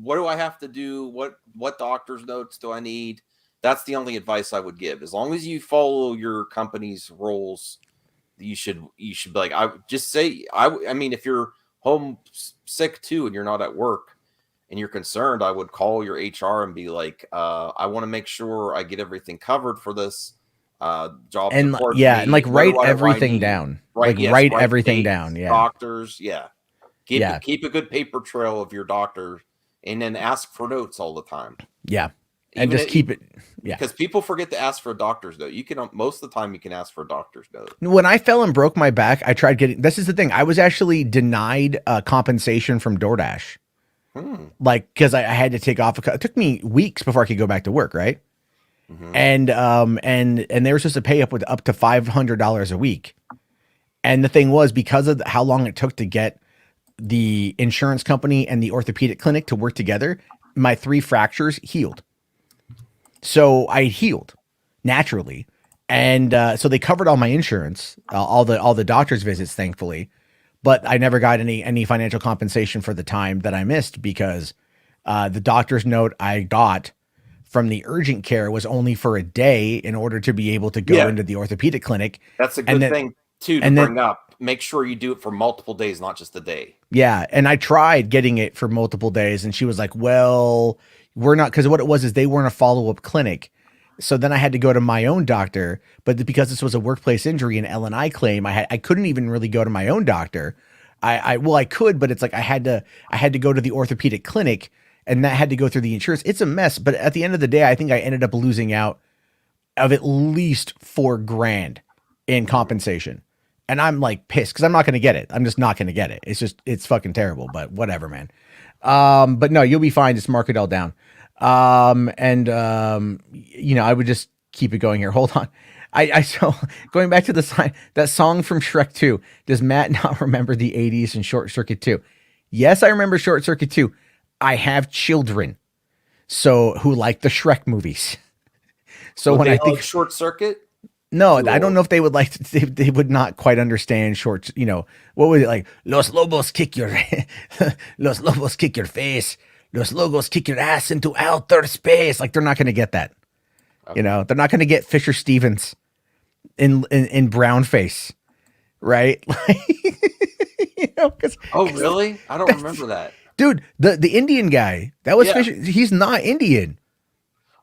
what do I have to do? What doctor's notes do I need? That's the only advice I would give. As long as you follow your company's rules, you should be like, if you're home sick too and you're not at work and you're concerned, I would call your HR and be like, I want to make sure I get everything covered for this job. And write everything down. Write everything down. Yeah. Doctors. Yeah. Keep a good paper trail of your doctor and then ask for notes all the time. Yeah. And just keep it. Yeah. Because people forget to ask for a doctor's note. Most of the time you can ask for a doctor's note. When I fell and broke my back, I tried getting, this is the thing. I was actually denied compensation from DoorDash. Like, cause I had to take off. It took me weeks before I could go back to work. Right. Mm-hmm. And they were supposed to pay up to $500 a week. And the thing was, because of how long it took to get the insurance company and the orthopedic clinic to work together, my 3 fractures healed. So I healed naturally. And so they covered all my insurance, all the doctor's visits, thankfully. But I never got any financial compensation for the time that I missed because the doctor's note I got from the urgent care was only for a day in order to be able to go into the orthopedic clinic. That's a good thing too to bring up. Make sure you do it for multiple days, not just a day. Yeah, and I tried getting it for multiple days, and she was like, "Well, we're not," because what it was is they weren't a follow-up clinic. So then I had to go to my own doctor, but because this was a workplace injury and L&I claim, I couldn't even really go to my own doctor. I could, but it's like I had to go to the orthopedic clinic, and that had to go through the insurance. It's a mess, but at the end of the day, I think I ended up losing out of at least $4,000 in compensation. And I'm like pissed because I'm not going to get it. I'm just not going to get it. It's fucking terrible, but whatever, man. But no, you'll be fine. Just mark it all down. I would just keep it going here. Hold on. So going back to that song from Shrek 2, does Matt not remember the 80s and Short Circuit 2? Yes, I remember Short Circuit 2. I have children who like the Shrek movies. So when I think Short Circuit, no, I don't know if they would they would not quite understand short, what was it like? Los Lobos kick your face. Los Lobos kick your ass into outer space. Like they're not going to get that. Okay. They're not going to get Fisher Stevens in brown face, right? Oh, really? I don't remember that. Dude, the Indian guy, that was Fisher. He's not Indian.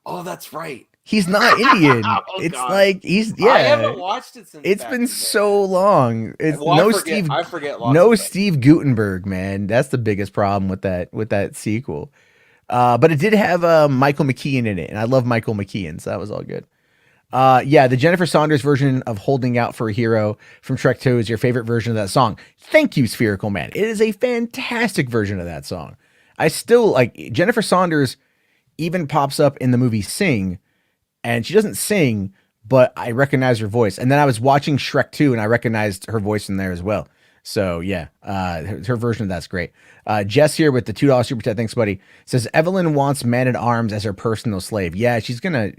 Oh, that's right. He's not Indian. It's God. Like I haven't watched it since it's been so long. It's I forget Steve Guttenberg, man. That's the biggest problem with that sequel. But it did have Michael McKean in it, and I love Michael McKean, so that was all good. The Jennifer Saunders version of Holding Out for a Hero from Shrek 2 is your favorite version of that song. Thank you, Spherical Man. It is a fantastic version of that song. I still like Jennifer Saunders even pops up in the movie Sing. And she doesn't sing, but I recognize her voice. And then I was watching Shrek 2, and I recognized her voice in there as well. So, yeah, her version of that's great. Jess here with the $2 super chat. Thanks, buddy. Says Evelyn wants Man-at-Arms as her personal slave. Yeah, she's gonna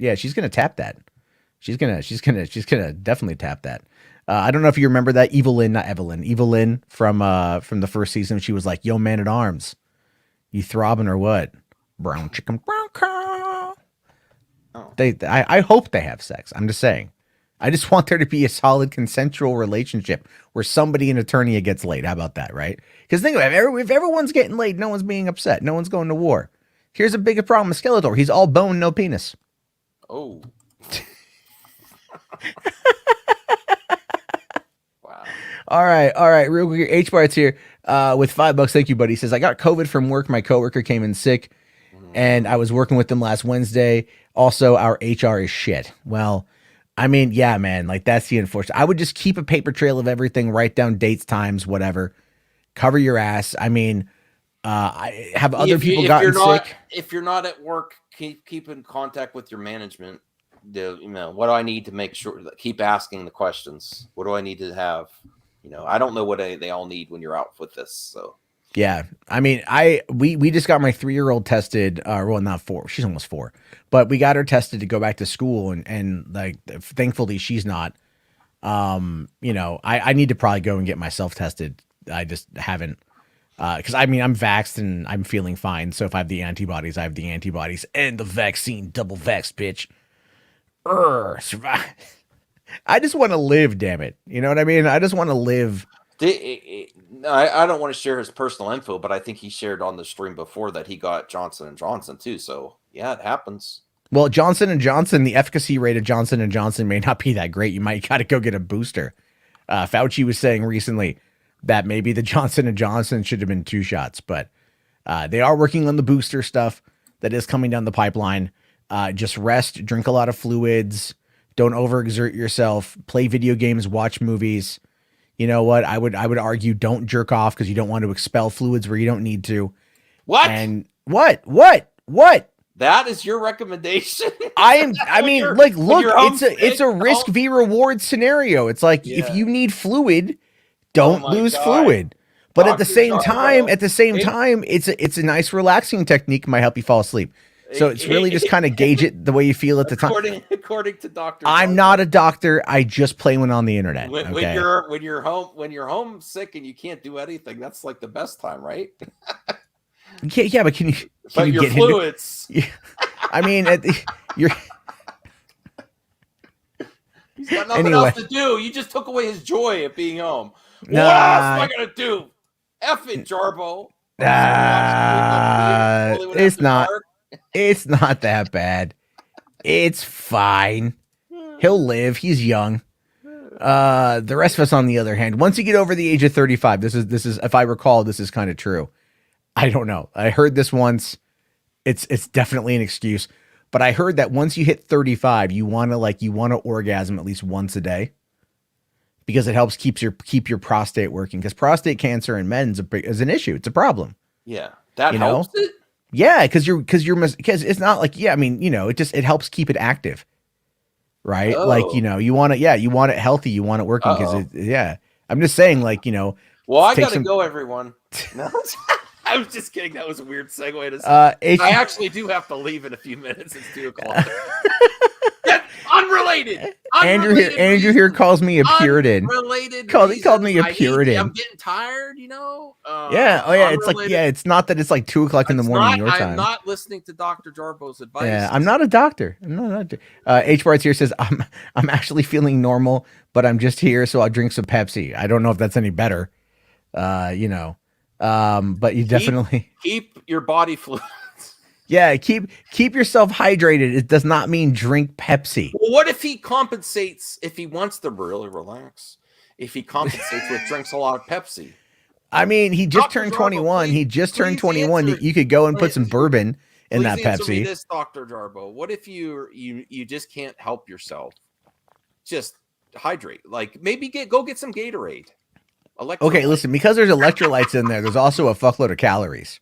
tap that. She's gonna definitely tap that. I don't know if you remember that Evelyn from the first season. She was like, "Yo, Man-at-Arms, you throbbing or what? Brown chicken, brown cow." I hope they have sex. I'm just saying. I just want there to be a solid consensual relationship where somebody in Eternia gets laid. How about that, right? Because think about it. If everyone's getting laid, no one's being upset. No one's going to war. Here's a bigger problem with Skeletor. He's all bone, no penis. Oh. Wow. All right. Real quick, H-Bart's here with $5. Thank you, buddy. He says, I got COVID from work. My coworker came in sick, and I was working with them last Wednesday. Also, our HR is shit. Well, I mean, yeah, man, like that's the unfortunate. I would just keep a paper trail of everything, write down dates, times, whatever. Cover your ass. I mean, I have other people gotten sick. If you're not at work, keep in contact with your management. What do I need to make sure? Keep asking the questions. What do I need to have? I don't know what they all need when you're out with this. So. Yeah, I mean, we just got my 3-year-old tested. Well, not 4. She's almost 4, but we got her tested to go back to school, and like, thankfully, she's not. I need to probably go and get myself tested. I just haven't, because I mean, I'm vaxxed and I'm feeling fine. So if I have the antibodies, I have the antibodies and the vaccine. Double vaxxed, bitch. Survive. I just want to live. Damn it, you know what I mean? I just want to live. I don't want to share his personal info, but I think he shared on the stream before that he got Johnson & Johnson too. So yeah, it happens. Well, Johnson & Johnson, the efficacy rate of Johnson & Johnson may not be that great. You might got to go get a booster. Fauci was saying recently that maybe the Johnson & Johnson should have been 2 shots, but they are working on the booster stuff that is coming down the pipeline. Just rest, drink a lot of fluids, don't overexert yourself, play video games, watch movies. You know what? I would argue don't jerk off because you don't want to expel fluids where you don't need to. What? And what? That is your recommendation? I mean, look, it's a risk v reward scenario. It's like if you need fluid, don't lose fluid. But at the same time, it's a nice relaxing technique, might help you fall asleep. So it's really just kind of gauge it the way you feel at the time. According to Dr. I'm not a doctor. I just play one on the internet. When you're home sick and you can't do anything, that's like the best time, right? Yeah, but can you your get fluids? I mean, you're. He's got nothing else to do. You just took away his joy of being home. Nah. What else am I gonna do? F it, Jarbo. It's not. It's not that bad. It's fine. He'll live. He's young. The rest of us, on the other hand, once you get over the age of 35, this is if I recall, this is kind of true. I don't know. I heard this once. It's definitely an excuse, but I heard that once you hit 35, you want to orgasm at least once a day because it helps keep your prostate working. Because prostate cancer in men is an issue. It's a problem. Yeah, that helps it. Yeah, because it's not like, I mean, it helps keep it active, right? Oh. Like, you want it healthy, you want it working because I'm just saying, like, Well, I gotta go, everyone. No, I was just kidding. That was a weird segue to say. I actually do have to leave in a few minutes. It's 2:00. Unrelated. Andrew here calls me a Puritan. Unrelated. He called me a Puritan. I'm getting tired, Yeah. Oh yeah. It's like, it's not that it's like 2:00 in the morning your time. I'm not listening to Dr. Jarbo's advice. Yeah, I'm not a doctor. I'm not a doctor. H Bart's here says I'm actually feeling normal, but I'm just here, so I'll drink some Pepsi. I don't know if that's any better. But you definitely keep your body fluids. Yeah, keep yourself hydrated. It does not mean drink Pepsi. Well, what if he compensates, if he wants to really relax, if he compensates with drinks a lot of Pepsi? I mean, he just turned 21. He just turned 21. You could go and put some bourbon in that Pepsi. Answer me this, Dr. Jarbo. What if you just can't help yourself? Just hydrate. Like maybe go get some Gatorade. Okay, listen, because there's electrolytes in there, there's also a fuckload of calories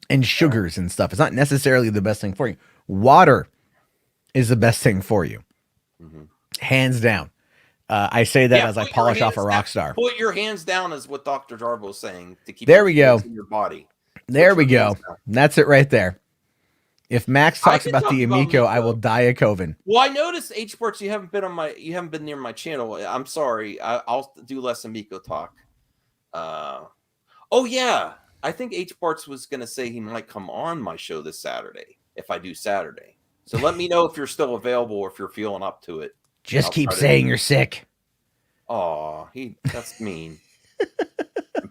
and sugars and stuff. It's not necessarily the best thing for you. Water is the best thing for you. Mm-hmm. Hands down. I say that as I polish off a rock star. Put your hands down is what Dr. Jarbo is saying to keep there we go. In your body. There we go. That's it right there. If Max talks about the Amico, I will die a Coven. Well, I noticed H Sports, you haven't been near my channel. I'm sorry. I'll do less Amico talk. Oh yeah. I think H Sports was gonna say he might come on my show this Saturday if I do Saturday. So let me know if you're still available or if you're feeling up to it. Just keep saying you're sick. Oh, that's mean.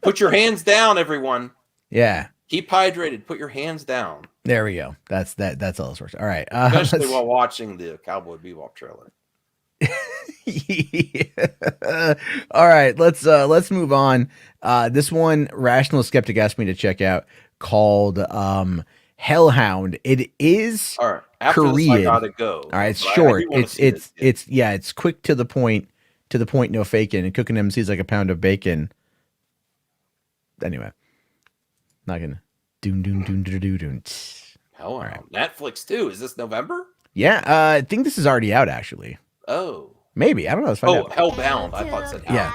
Put your hands down, everyone. Yeah. Keep hydrated. Put your hands down. There we go. That's all this works. All right. Especially while watching the Cowboy Bebop trailer. Yeah. All right. Let's move on. This one, Rational Skeptic asked me to check out, called Hellhound. It is Korean. I gotta go. All right. It's short. It's quick to the point. No faking. And cooking MC's like a pound of bacon. Anyway. Not gonna doon. Hell, right. Netflix too. Is this November? Yeah, I think this is already out actually. Oh, maybe, I don't know. Let's find out. Hellbound. I thought it said yeah.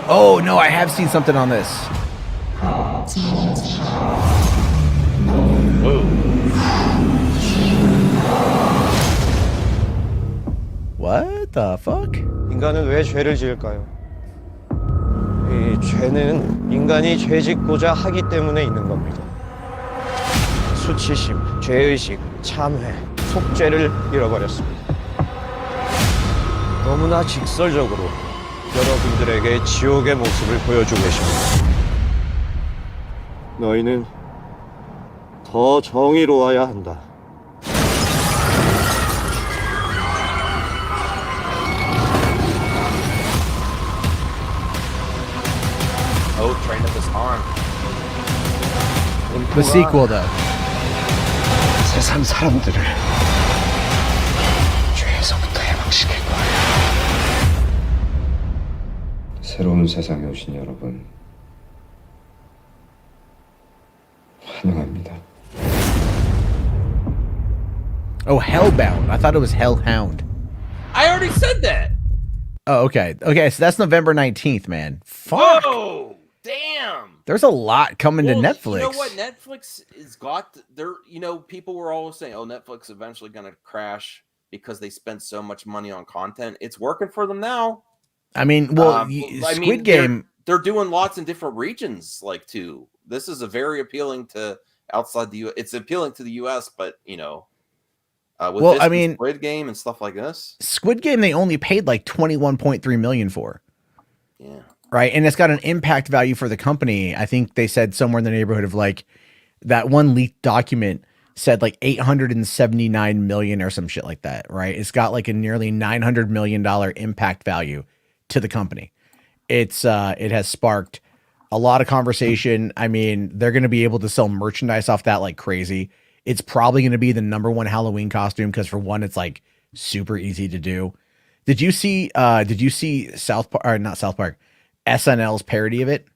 Oh no, I have seen something on this. What the fuck? 인간은 왜 죄를 지을까요? 이 죄는 인간이 죄 짓고자 하기 때문에 있는 겁니다. 수치심, 죄의식, 참회, 속죄를 잃어버렸습니다. 너무나 직설적으로 여러분들에게 지옥의 모습을 보여주고 계십니다. 너희는 더 정의로워야 한다. Train of His Arm. The sequel, though. 세상 사람들을 죄에서부터 해방시킬 거예요. 새로운 세상에 오신 여러분 환영합니다. Oh, Hellbound. I thought it was Hellhound. I already already said that. Oh, okay. Okay, so that's November 19th, man. Fuck. Whoa, damn. There's a lot coming to Netflix. You know what? Netflix has got their. You know, people were always saying, "Oh, Netflix eventually going to crash because they spent so much money on content." It's working for them now. I mean, well, Squid Game. They're doing lots in different regions, like too. This is a very appealing to outside the U.S. It's appealing to the U.S., but you know, with Squid Game and stuff like this. Squid Game, they only paid like $21.3 million for. Yeah. Right, and it's got an impact value for the company. I think they said somewhere in the neighborhood of like that one leaked document said like 879 million or some shit like that. Right, it's got like a nearly $900 million impact value to the company. It has sparked a lot of conversation. I mean, they're going to be able to sell merchandise off that like crazy. It's probably going to be the #1 Halloween costume because for one, it's like super easy to do. Did you see South Park or not South Park? SNL's parody of it?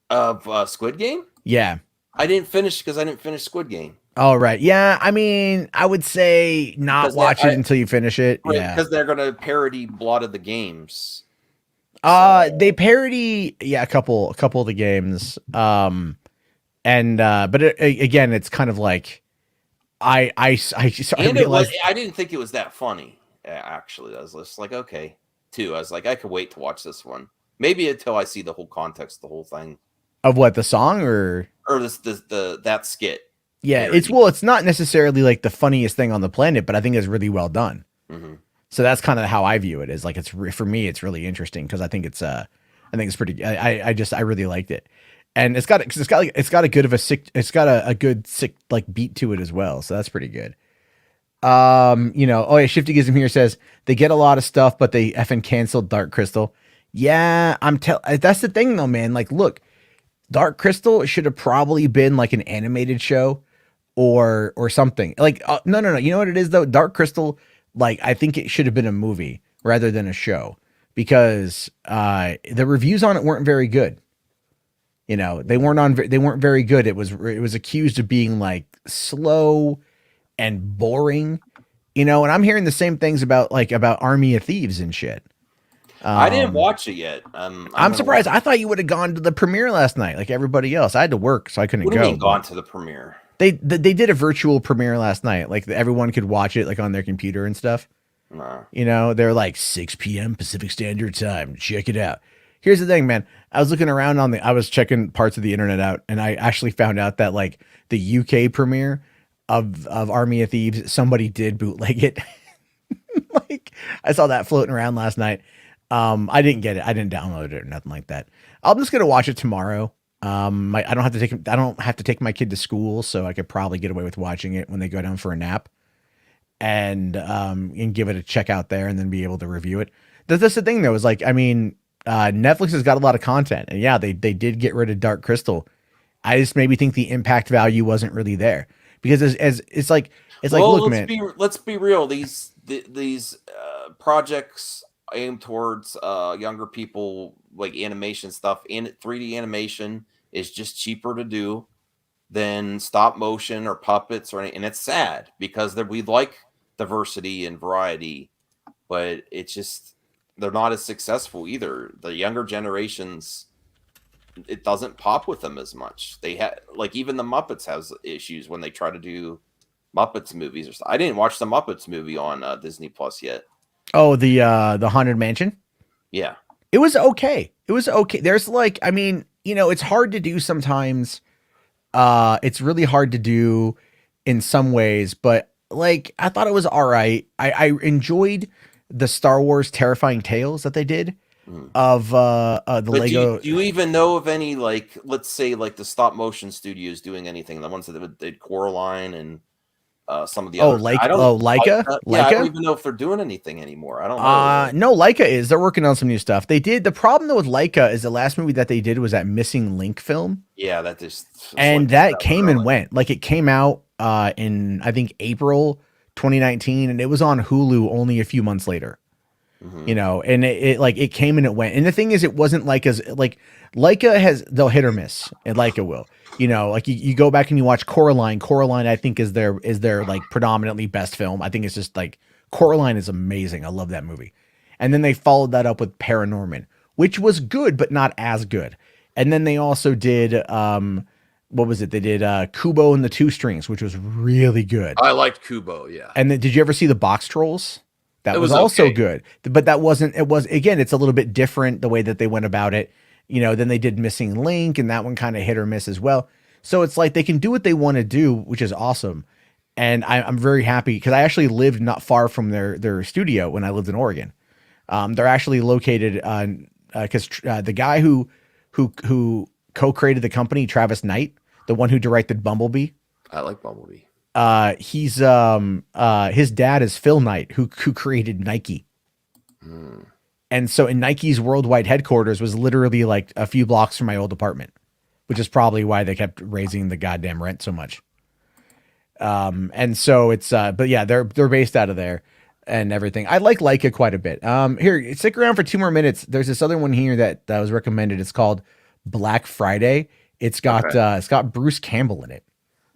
Of Squid Game? Yeah. I didn't finish because I didn't finish Squid Game. Oh, right. Yeah. I mean, I would say not watch it until you finish it. Right, yeah. Because they're going to parody Blood of the Games. They parody, a couple of the games. But again, it's kind of like, I realized I didn't think it was that funny. Actually, I was just like, okay, too. I was like, I could wait to watch this one. Maybe until I see the whole context, the whole thing. Of what, the song or that skit. Yeah, it's not necessarily like the funniest thing on the planet, but I think it's really well done. Mm-hmm. So that's kind of how I view it. Is like for me, it's really interesting because I think it's pretty. I really liked it, and it's got a good sick like beat to it as well. So that's pretty good. Shifty Gism here says they get a lot of stuff, but they effing canceled Dark Crystal. Yeah, that's the thing though, man. Like, look, Dark Crystal should have probably been like an animated show or something. Like, no. You know what it is though? Dark Crystal, like, I think it should have been a movie rather than a show because the reviews on it weren't very good. You know, they weren't very good. It was accused of being like slow and boring, you know, and I'm hearing the same things about Army of Thieves and shit. I didn't watch it yet. I'm surprised. I thought you would have gone to the premiere last night, like everybody else. I had to work, so I couldn't go. What do you mean gone to the premiere? They did a virtual premiere last night, like everyone could watch it like on their computer and stuff. Nah. You know, they're like 6 p.m. Pacific Standard Time. Check it out. Here's the thing, man. I was looking around I was checking parts of the internet out, and I actually found out that like the UK premiere of Army of Thieves, somebody did bootleg it. Like I saw that floating around last night. I didn't get it. I didn't download it or nothing like that. I'm just gonna watch it tomorrow. I don't have to take my kid to school, so I could probably get away with watching it when they go down for a nap, and give it a check out there, and then be able to review it. That's the thing though. Is like, I mean, Netflix has got a lot of content, and yeah, they did get rid of Dark Crystal. I just maybe think the impact value wasn't really there because it's like look, man. Let's be real. These projects aimed towards younger people, like animation stuff. 3D animation is just cheaper to do than stop motion or puppets or anything. And it's sad because we like diversity and variety, but it's just they're not as successful either. The younger generations, it doesn't pop with them as much. They had like even the Muppets has issues when they try to do Muppets movies or stuff. I didn't watch the Muppets movie on Disney Plus yet. Oh, the Haunted Mansion? Yeah. It was okay. There's like, I mean, you know, it's hard to do sometimes. It's really hard to do in some ways, but like, I thought it was all right. I enjoyed the Star Wars Terrifying Tales that they did of the Lego. Do you even know of any, like, let's say like the stop motion studios doing anything? The ones that did Coraline and some of the other. Leica? Yeah, I don't even know if they're doing anything anymore. I don't know. No, Leica is. They're working on some new stuff. They did. The problem though with Leica is the last movie that they did was that Missing Link film. Yeah, that just. And like that came and went. Like it came out in I think April 2019, and it was on Hulu only a few months later. You know, and it came and it went. And the thing is, it wasn't like Leica they'll hit or miss, and Leica will. You know, like you go back and you watch Coraline. Coraline, I think, is their like predominantly best film. I think it's just like Coraline is amazing. I love that movie. And then they followed that up with Paranorman, which was good, but not as good. And then they also did, what was it? They did Kubo and the Two Strings, which was really good. I liked Kubo, yeah. And then did you ever see the Box Trolls? That It was was also okay. good. But that wasn't, it was, again, it's a little bit different the way that they went about it. You know, then they did Missing Link, and that one kind of hit or miss as well. So it's like they can do what they want to do, which is awesome. And I'm very happy because I actually lived not far from their studio when I lived in Oregon. They're actually located on because the guy who co-created the company, Travis Knight, the one who directed Bumblebee. I like Bumblebee. He's his dad is Phil Knight, who created Nike. And so in Nike's worldwide headquarters was literally like a few blocks from my old apartment, which is probably why they kept raising the goddamn rent so much. And so it's, but yeah, they're based out of there and everything. I like Leica quite a bit. Here, stick around for 2 more minutes. There's this other one here that was recommended. It's called Black Friday. It's got Bruce Campbell in it.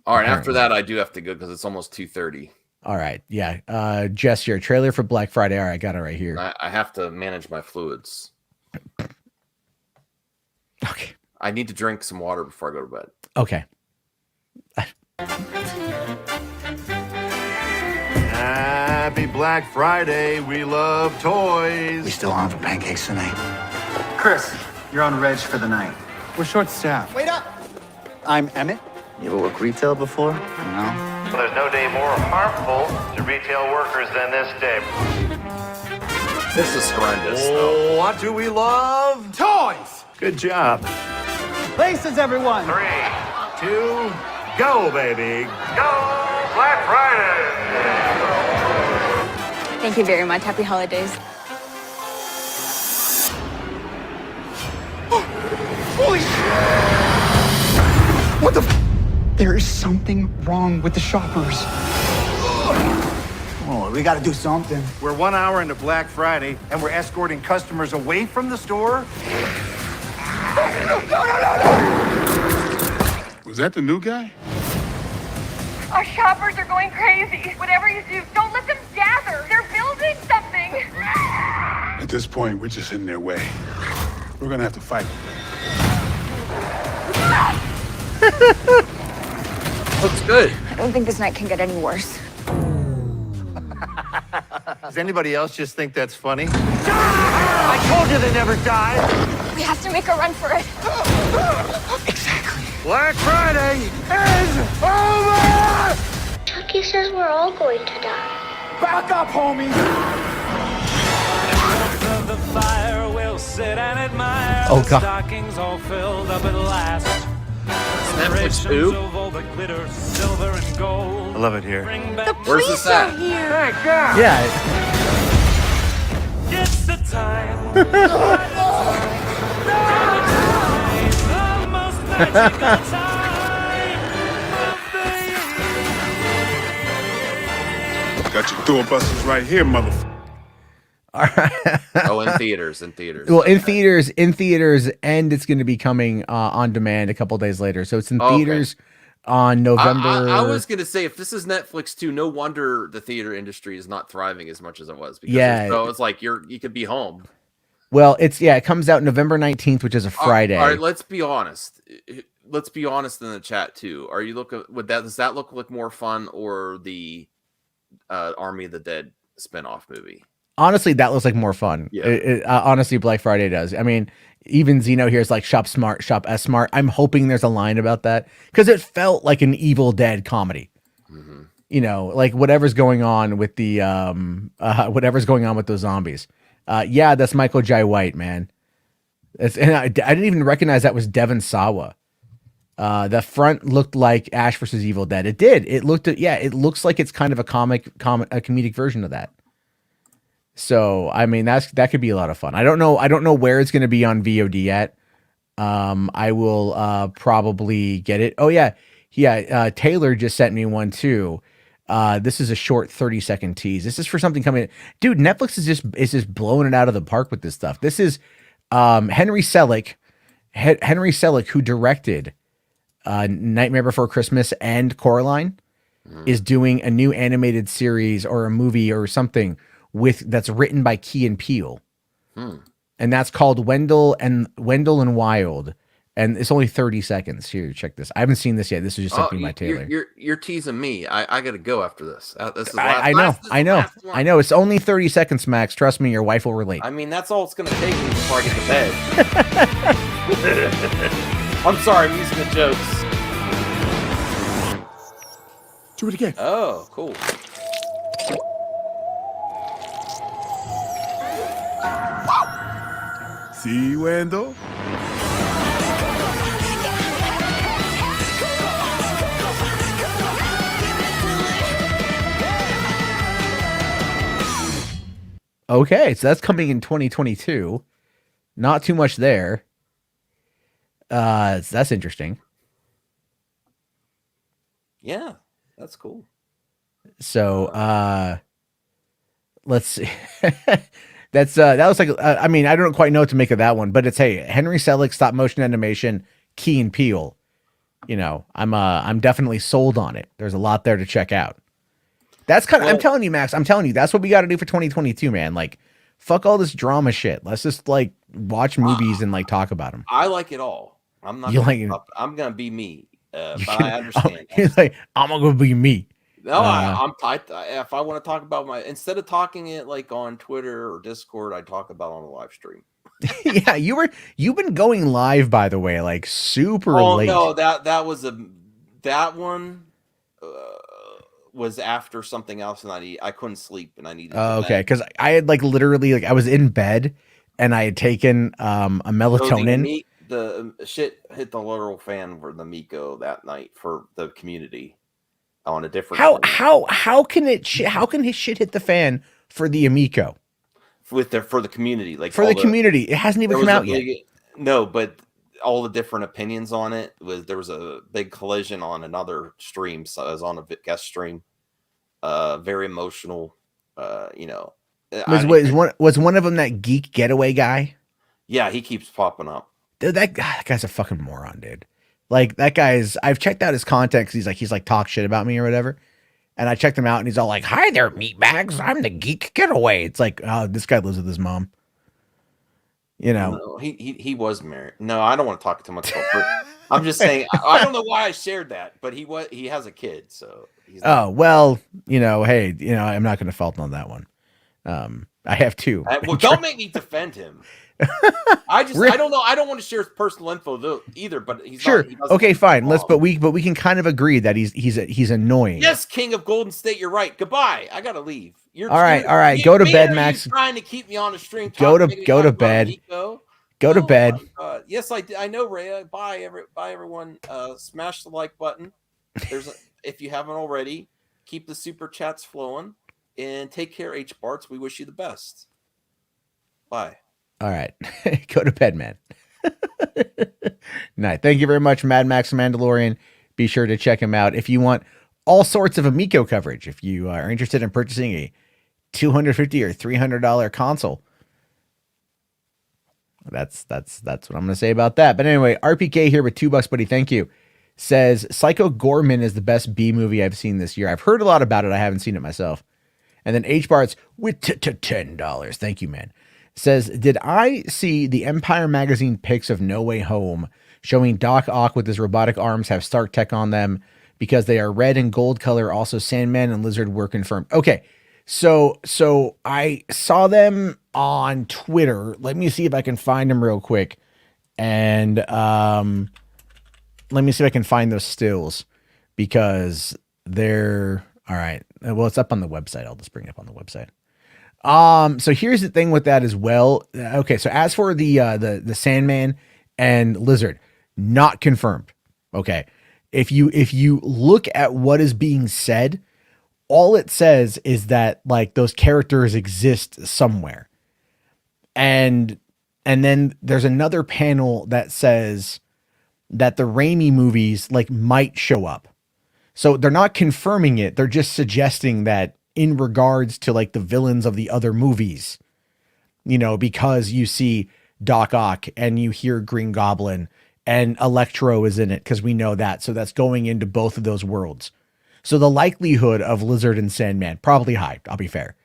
All right, apparently. after that, I do have to go because it's almost 2:30. All right. Yeah. Jess, your trailer for Black Friday. All right. I got it right here. I have to manage my fluids. Okay. I need to drink some water before I go to bed. Okay. Happy Black Friday. We love toys. We still on for pancakes tonight? Chris, you're on reg for the night. We're short-staffed. Wait up! I'm Emmett. You ever work retail before? No. Well, there's no day more harmful to retail workers than this day. This is horrendous, though. What do we love? Toys! Good job. Places, everyone! 3, 2, go, baby. Go Black Friday! Thank you very much. Happy holidays. Holy shit! What the There is something wrong with the shoppers. Oh, we gotta do something. We're 1 hour into Black Friday, and we're escorting customers away from the store. Was that the new guy? Our shoppers are going crazy. Whatever you do, don't let them gather. They're building something. At this point, we're just in their way. We're gonna have to fight. Looks good. I don't think this night can get any worse. Does anybody else just think that's funny? I told you they never die. We have to make a run for it. Black Friday is over! Chucky says we're all going to die. Back up, homie! The fire will sit and admire Oh, the God. stockings all filled up at last. Netflix too? Of all the glitter, silver and gold. I love it here. Bring back Where's this at? Thank God! Yeah. It's the time. The most magical time of the Got your doorbusters right here, motherfucker. All right. Oh, in theaters. Well, in Okay. theaters, and it's going to be coming on demand a couple days later. So it's in Okay. theaters on November. I was gonna say, if this is Netflix too, no wonder the theater industry is not thriving as much as it was. Because Yeah. so it's like you could be home. Well, it comes out November 19th, which is a Friday. All right, let's be honest. Let's be honest in the chat too. Are you looking? Does that look like more fun or the Army of the Dead spinoff movie? Honestly, that looks like more fun. Yeah. Honestly, Black Friday does. I mean, even Zeno here is like shop smart, shop S smart. I'm hoping there's a line about that because it felt like an Evil Dead comedy. You know, like whatever's going on with the whatever's going on with those zombies. Yeah, that's Michael Jai White, man. And I didn't even recognize that was Devon Sawa. The front looked like Ash versus Evil Dead. It did. It looks like it's kind of a comedic version of that. So, I mean, that could be a lot of fun. I don't know where it's going to be on VOD yet. I will probably get it. Oh yeah. Taylor just sent me one too. This is a short 30-second tease. This is for something coming. Dude, Netflix is just blowing it out of the park with this stuff. This is Henry Selick, who directed Nightmare Before Christmas and Coraline. is doing a new animated series or a movie or something that's written by Key and Peele. And that's called Wendell and Wild. And it's only 30 seconds. Here, check this. I haven't seen this yet. This was just something by Taylor. You're teasing me. I got to go after this. This is I know. It's only 30 seconds, Max. Trust me, your wife will relate. I mean, that's all it's going to take me before I get to bed. I'm sorry, I'm using the jokes. Do it again. Oh, cool. See, Wendell? Okay, so that's coming in 2022. Not too much there. So that's interesting. Yeah, that's cool. So let's see. That was like I mean, I don't quite know what to make of that one, but it's Henry Selick, stop motion animation, Key and Peele. You know, I'm definitely sold on it. There's a lot there to check out. That's kind of, I'm telling you, Max, that's what we got to do for 2022, man. Like, fuck all this drama shit. Let's just like watch movies and like talk about them. I like it all. I'm not. I'm gonna be me, but I understand. He's like, I'm gonna be me. No, if I want to talk about instead of talking it like on Twitter or Discord, I talk about it on the live stream. Yeah, you've been going live, by the way, like super late. No, that one was after something else, and I couldn't sleep, and I needed. Okay, because I had like literally like I was in bed, and I had taken a melatonin. So the shit hit the literal fan for the Miko that night for the community on a different. How can his shit hit the fan for the Amico? For the community, like for the community, it hasn't even come out yet. No, but all the different opinions on it there was a big collision on another stream. So I was on a guest stream, very emotional. You know, was one of them that geek getaway guy? Yeah, he keeps popping up. Dude, that guy's a fucking moron, dude. Like that guy's. I've checked out his content because he's like talk shit about me or whatever. And I checked him out, and he's all like, "Hi there, meatbags. I'm the geek getaway." It's like, oh, this guy lives with his mom. You know, no, he was married. No, I don't want to talk too much about. I'm just saying, I don't know why I shared that, but he has a kid, so. Oh well, you know, hey, you know, I'm not going to fault on that one. I have two. Well, don't make me defend him. I don't know. I don't want to share his personal info though either. But he's sure. Okay, fine. But we can kind of agree that he's annoying. Yes, King of Golden State. You're right. Goodbye. I gotta leave. All right. Go to bed, Max. Trying to keep me on the stream. Go to bed. Go to bed. Yes, I know, Rhea. Bye, everyone. Smash the like button. If you haven't already, keep the super chats flowing, and take care, H Barts. We wish you the best. Bye. All right. Go to bed, man. Night. Thank you very much, Mad Max Mandalorian. Be sure to check him out if you want all sorts of Amico coverage. If you are interested in purchasing a $250 or $300 console, that's what I'm going to say about that. But anyway, RPK here with $2, buddy. Thank you. Says Psycho Gorman is the best B movie I've seen this year. I've heard a lot about it. I haven't seen it myself. And then H Barts with $10. Thank you, man. Says, did I see the Empire magazine pics of No Way Home showing Doc Ock with his robotic arms have Stark Tech on them because they are red and gold color? Also, Sandman and Lizard were confirmed. Okay, so I saw them on Twitter. Let me see if I can find them real quick, and let me see if I can find those stills because they're all right. Well, it's up on the website. I'll just bring it up on the website. So here's the thing with that as well. Okay, so as for the Sandman and Lizard, not confirmed. Okay. If you look at what is being said, all it says is that like those characters exist somewhere. And then there's another panel that says that the Raimi movies like might show up. So they're not confirming it. They're just suggesting that in regards to like the villains of the other movies, you know, because you see Doc Ock and you hear Green Goblin and Electro is in it because we know that. So that's going into both of those worlds. So the likelihood of Lizard and Sandman, probably high, I'll be fair.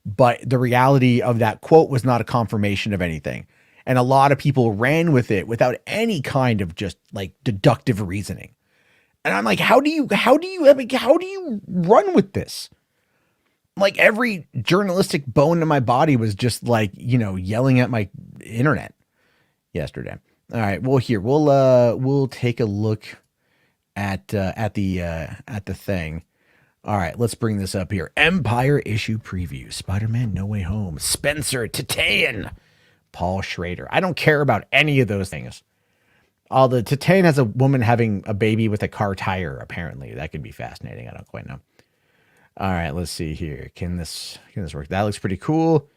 But the reality of that quote was not a confirmation of anything. And a lot of people ran with it without any kind of just like deductive reasoning. And I'm like, how do you run with this? Like every journalistic bone in my body was just like, yelling at my internet yesterday. All right. Well, here we'll take a look at the thing. All right, let's bring this up here. Empire issue preview. Spider-Man No Way Home. Spencer Titane. Paul Schrader. I don't care about any of those things. Although Titane has a woman having a baby with a car tire, apparently. That could be fascinating. I don't quite know. All right, let's see here. Can this work? That looks pretty cool.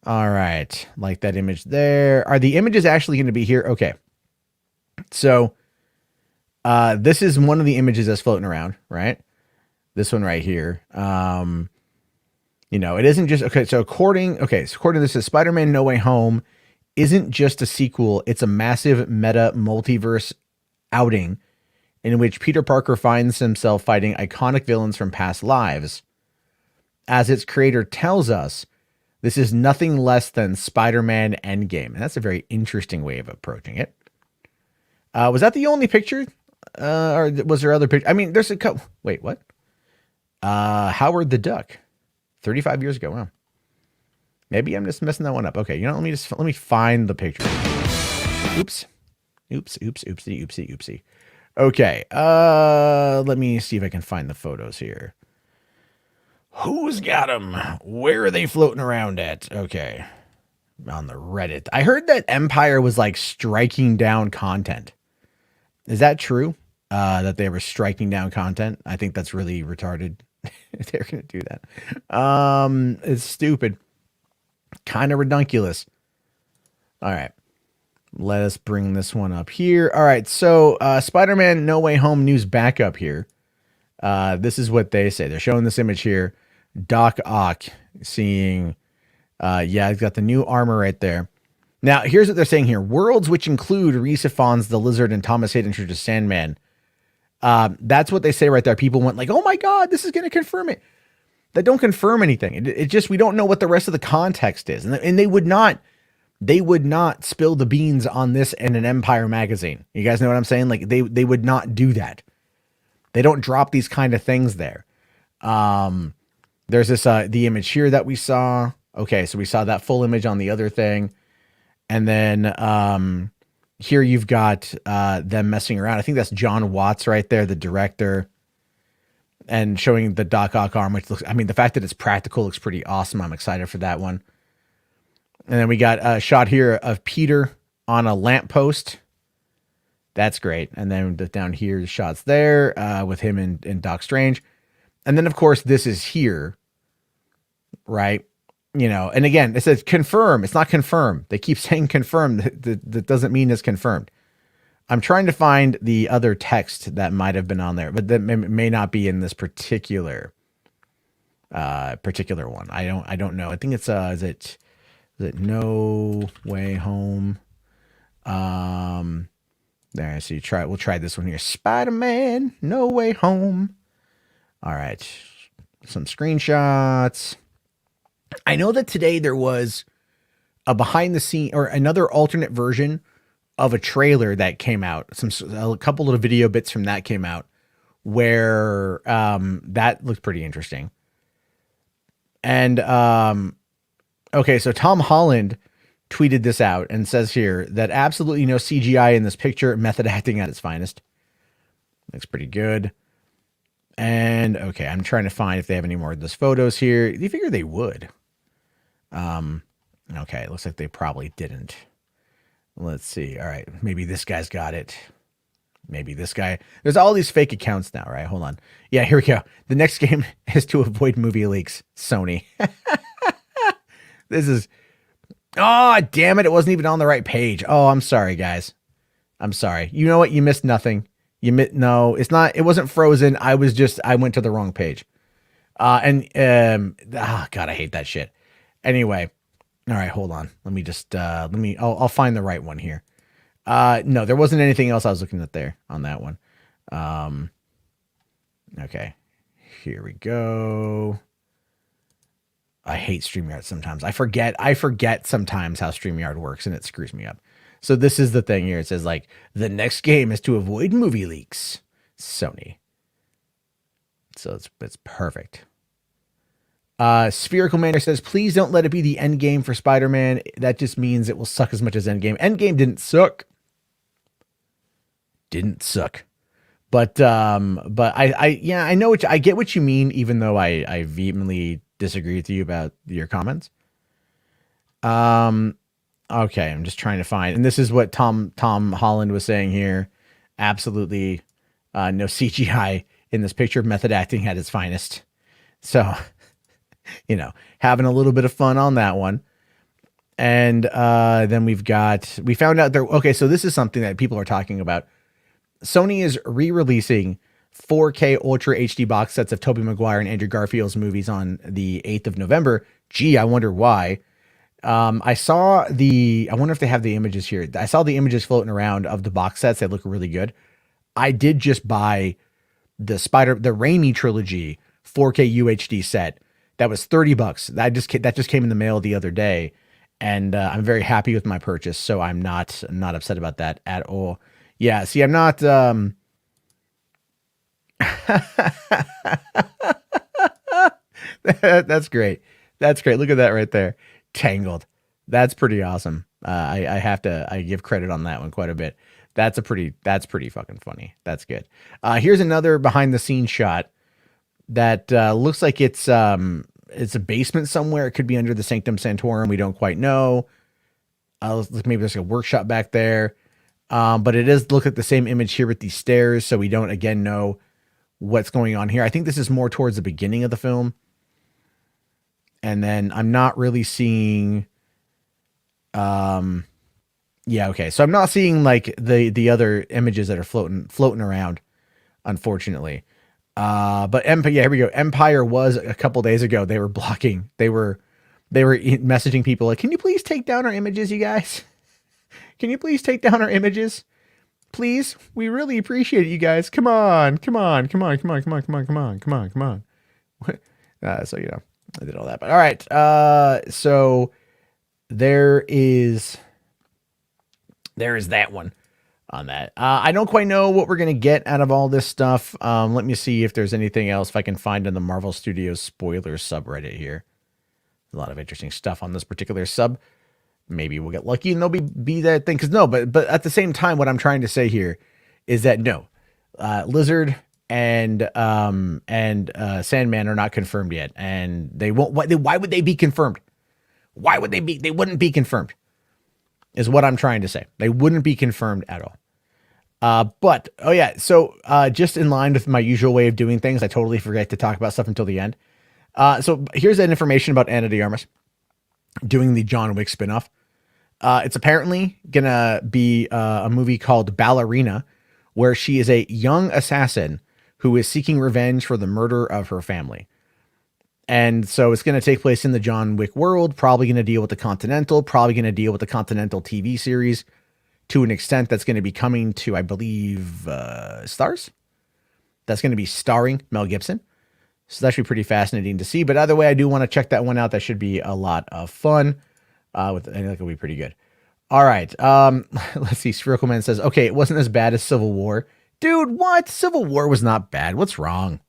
All right, like that image there. Are the images actually going to be here? Okay. So this is one of the images that's floating around, right? This one right here. It isn't just okay. So according to this, Spider-Man No Way Home isn't just a sequel. It's a massive meta multiverse outing in which Peter Parker finds himself fighting iconic villains from past lives. As its creator tells us, this is nothing less than Spider-Man Endgame. And that's a very interesting way of approaching it. Was that the only picture? Or was there other pictures? I mean, there's a couple. Wait, what? Howard the Duck, 35 years ago. Wow. Maybe I'm just messing that one up. Okay, let me find the picture. Oopsie. Okay, let me see if I can find the photos here. Who's got them? Where are they floating around at? Okay, on the Reddit. I heard that Empire was like striking down content. Is that true? That they were striking down content? I think that's really retarded. If they're going to do that. It's stupid. Kind of redunculous. All right. Let us bring this one up here. All right. So Spider-Man No Way Home news backup here. This is what they say. They're showing this image here. Doc Ock seeing, he's got the new armor right there. Now, here's what they're saying here. Worlds which include Risa Fons, the Lizard, and Thomas Hayden introduced Sandman. That's what they say right there. People went like, oh my God, this is going to confirm it. That don't confirm anything. It just, we don't know what the rest of the context is. And they would not spill the beans on this in an Empire magazine. You guys know what I'm saying? Like they would not do that. They don't drop these kind of things there. There's this, the image here that we saw. Okay. So we saw that full image on the other thing. And then, here you've got them messing around. I think that's John Watts right there, the director, and showing the Doc Ock arm, which looks, I mean, the fact that it's practical looks pretty awesome. I'm excited for that one. And then we got a shot here of Peter on a lamppost. That's great. And then down here, the shots there with him and Doc Strange. And then, of course, this is here, right? And again, it says confirm. It's not confirm. They keep saying confirm. That doesn't mean it's confirmed. I'm trying to find the other text that might have been on there, but that may not be in this particular one. I don't know. I think it's is it No Way Home? There. So we'll try this one here. Spider-Man No Way Home. All right. Some screenshots. I know that today there was a behind the scene or another alternate version of a trailer that came out. A couple little video bits from that came out where that looked pretty interesting. And okay, so Tom Holland tweeted this out and says here that absolutely no CGI in this picture, method acting at its finest. Looks pretty good. And okay, I'm trying to find if they have any more of those photos here. You figure they would. Okay, it looks like they probably didn't. Let's see. All right, maybe this guy's got it. Maybe this guy. There's all these fake accounts now, right? Hold on. Yeah, here we go. The next game is to avoid movie leaks. Sony. This is. Oh, damn it! It wasn't even on the right page. Oh, I'm sorry, guys. I'm sorry. You know what? You missed nothing. No, it's not. It wasn't frozen. I went to the wrong page. God, I hate that shit. Anyway, all right, hold on. Let me just I'll find the right one here. No, there wasn't anything else I was looking at there on that one. Okay, Here we go. I hate StreamYard sometimes. I forget sometimes how StreamYard works, and it screws me up. So this is the thing here. It says, like, the next game is to avoid movie leaks. Sony. So it's perfect. Spherical Manor says, please don't let it be the end game for Spider-Man. That just means it will suck as much as Endgame. Endgame didn't suck. But I know I get what you mean, even though I vehemently disagree with you about your comments. Okay, I'm just trying to find, and this is what Tom Holland was saying here. Absolutely no CGI in this picture. Method acting at its finest. So, having a little bit of fun on that one. And then we found out there. Okay, so this is something that people are talking about. Sony is re-releasing 4K Ultra HD box sets of Tobey Maguire and Andrew Garfield's movies on the 8th of November. Gee, I wonder why. I wonder if they have the images here. I saw the images floating around of the box sets. They look really good. I did just buy the Raimi trilogy 4K UHD set. That was $30. That just came in the mail the other day, and I'm very happy with my purchase. So I'm not upset about that at all. Yeah, see, I'm not. That's great. That's great. Look at that right there. Tangled. That's pretty awesome. I give credit on that one quite a bit. That's pretty fucking funny. That's good. Here's another behind the scenes shot that looks like it's a basement somewhere. It could be under the Sanctum Sanctorum. We don't quite know. Maybe there's a workshop back there. But it is look at the same image here with these stairs, so we don't again know what's going on here. I think this is more towards the beginning of the film. And then I'm not really seeing okay. So I'm not seeing like the other images that are floating around, unfortunately. But Empire, here we go. Empire was a couple days ago. They were blocking. They were messaging people like, "Can you please take down our images, you guys? Can you please take down our images? Please, we really appreciate it, you guys. Come on. So, I did all that, but all right. So there is that one on that. I don't quite know what we're going to get out of all this stuff. Let me see if there's anything else if I can find in the Marvel Studios spoilers subreddit here. A lot of interesting stuff on this particular sub. Maybe we'll get lucky and there'll be that thing. But at the same time, what I'm trying to say here is that Lizard and Sandman are not confirmed yet, and they won't. Why would they be confirmed? Why would they be? They wouldn't be confirmed. Is what I'm trying to say. They wouldn't be confirmed at all. But so just in line with my usual way of doing things, I totally forget to talk about stuff until the end. So here's that information about Ana de Armas doing the John Wick spinoff. It's apparently gonna be a movie called Ballerina, where she is a young assassin who is seeking revenge for the murder of her family. And so it's going to take place in the John Wick world, probably going to deal with the Continental, probably going to deal with the Continental TV series to an extent that's going to be coming to, I believe, Stars. That's going to be starring Mel Gibson. So that should be pretty fascinating to see. But either way, I do want to check that one out. That should be a lot of fun. I think it'll be pretty good. All right. Let's see. Spherical Man says, okay, it wasn't as bad as Civil War. Dude, what? Civil War was not bad. What's wrong?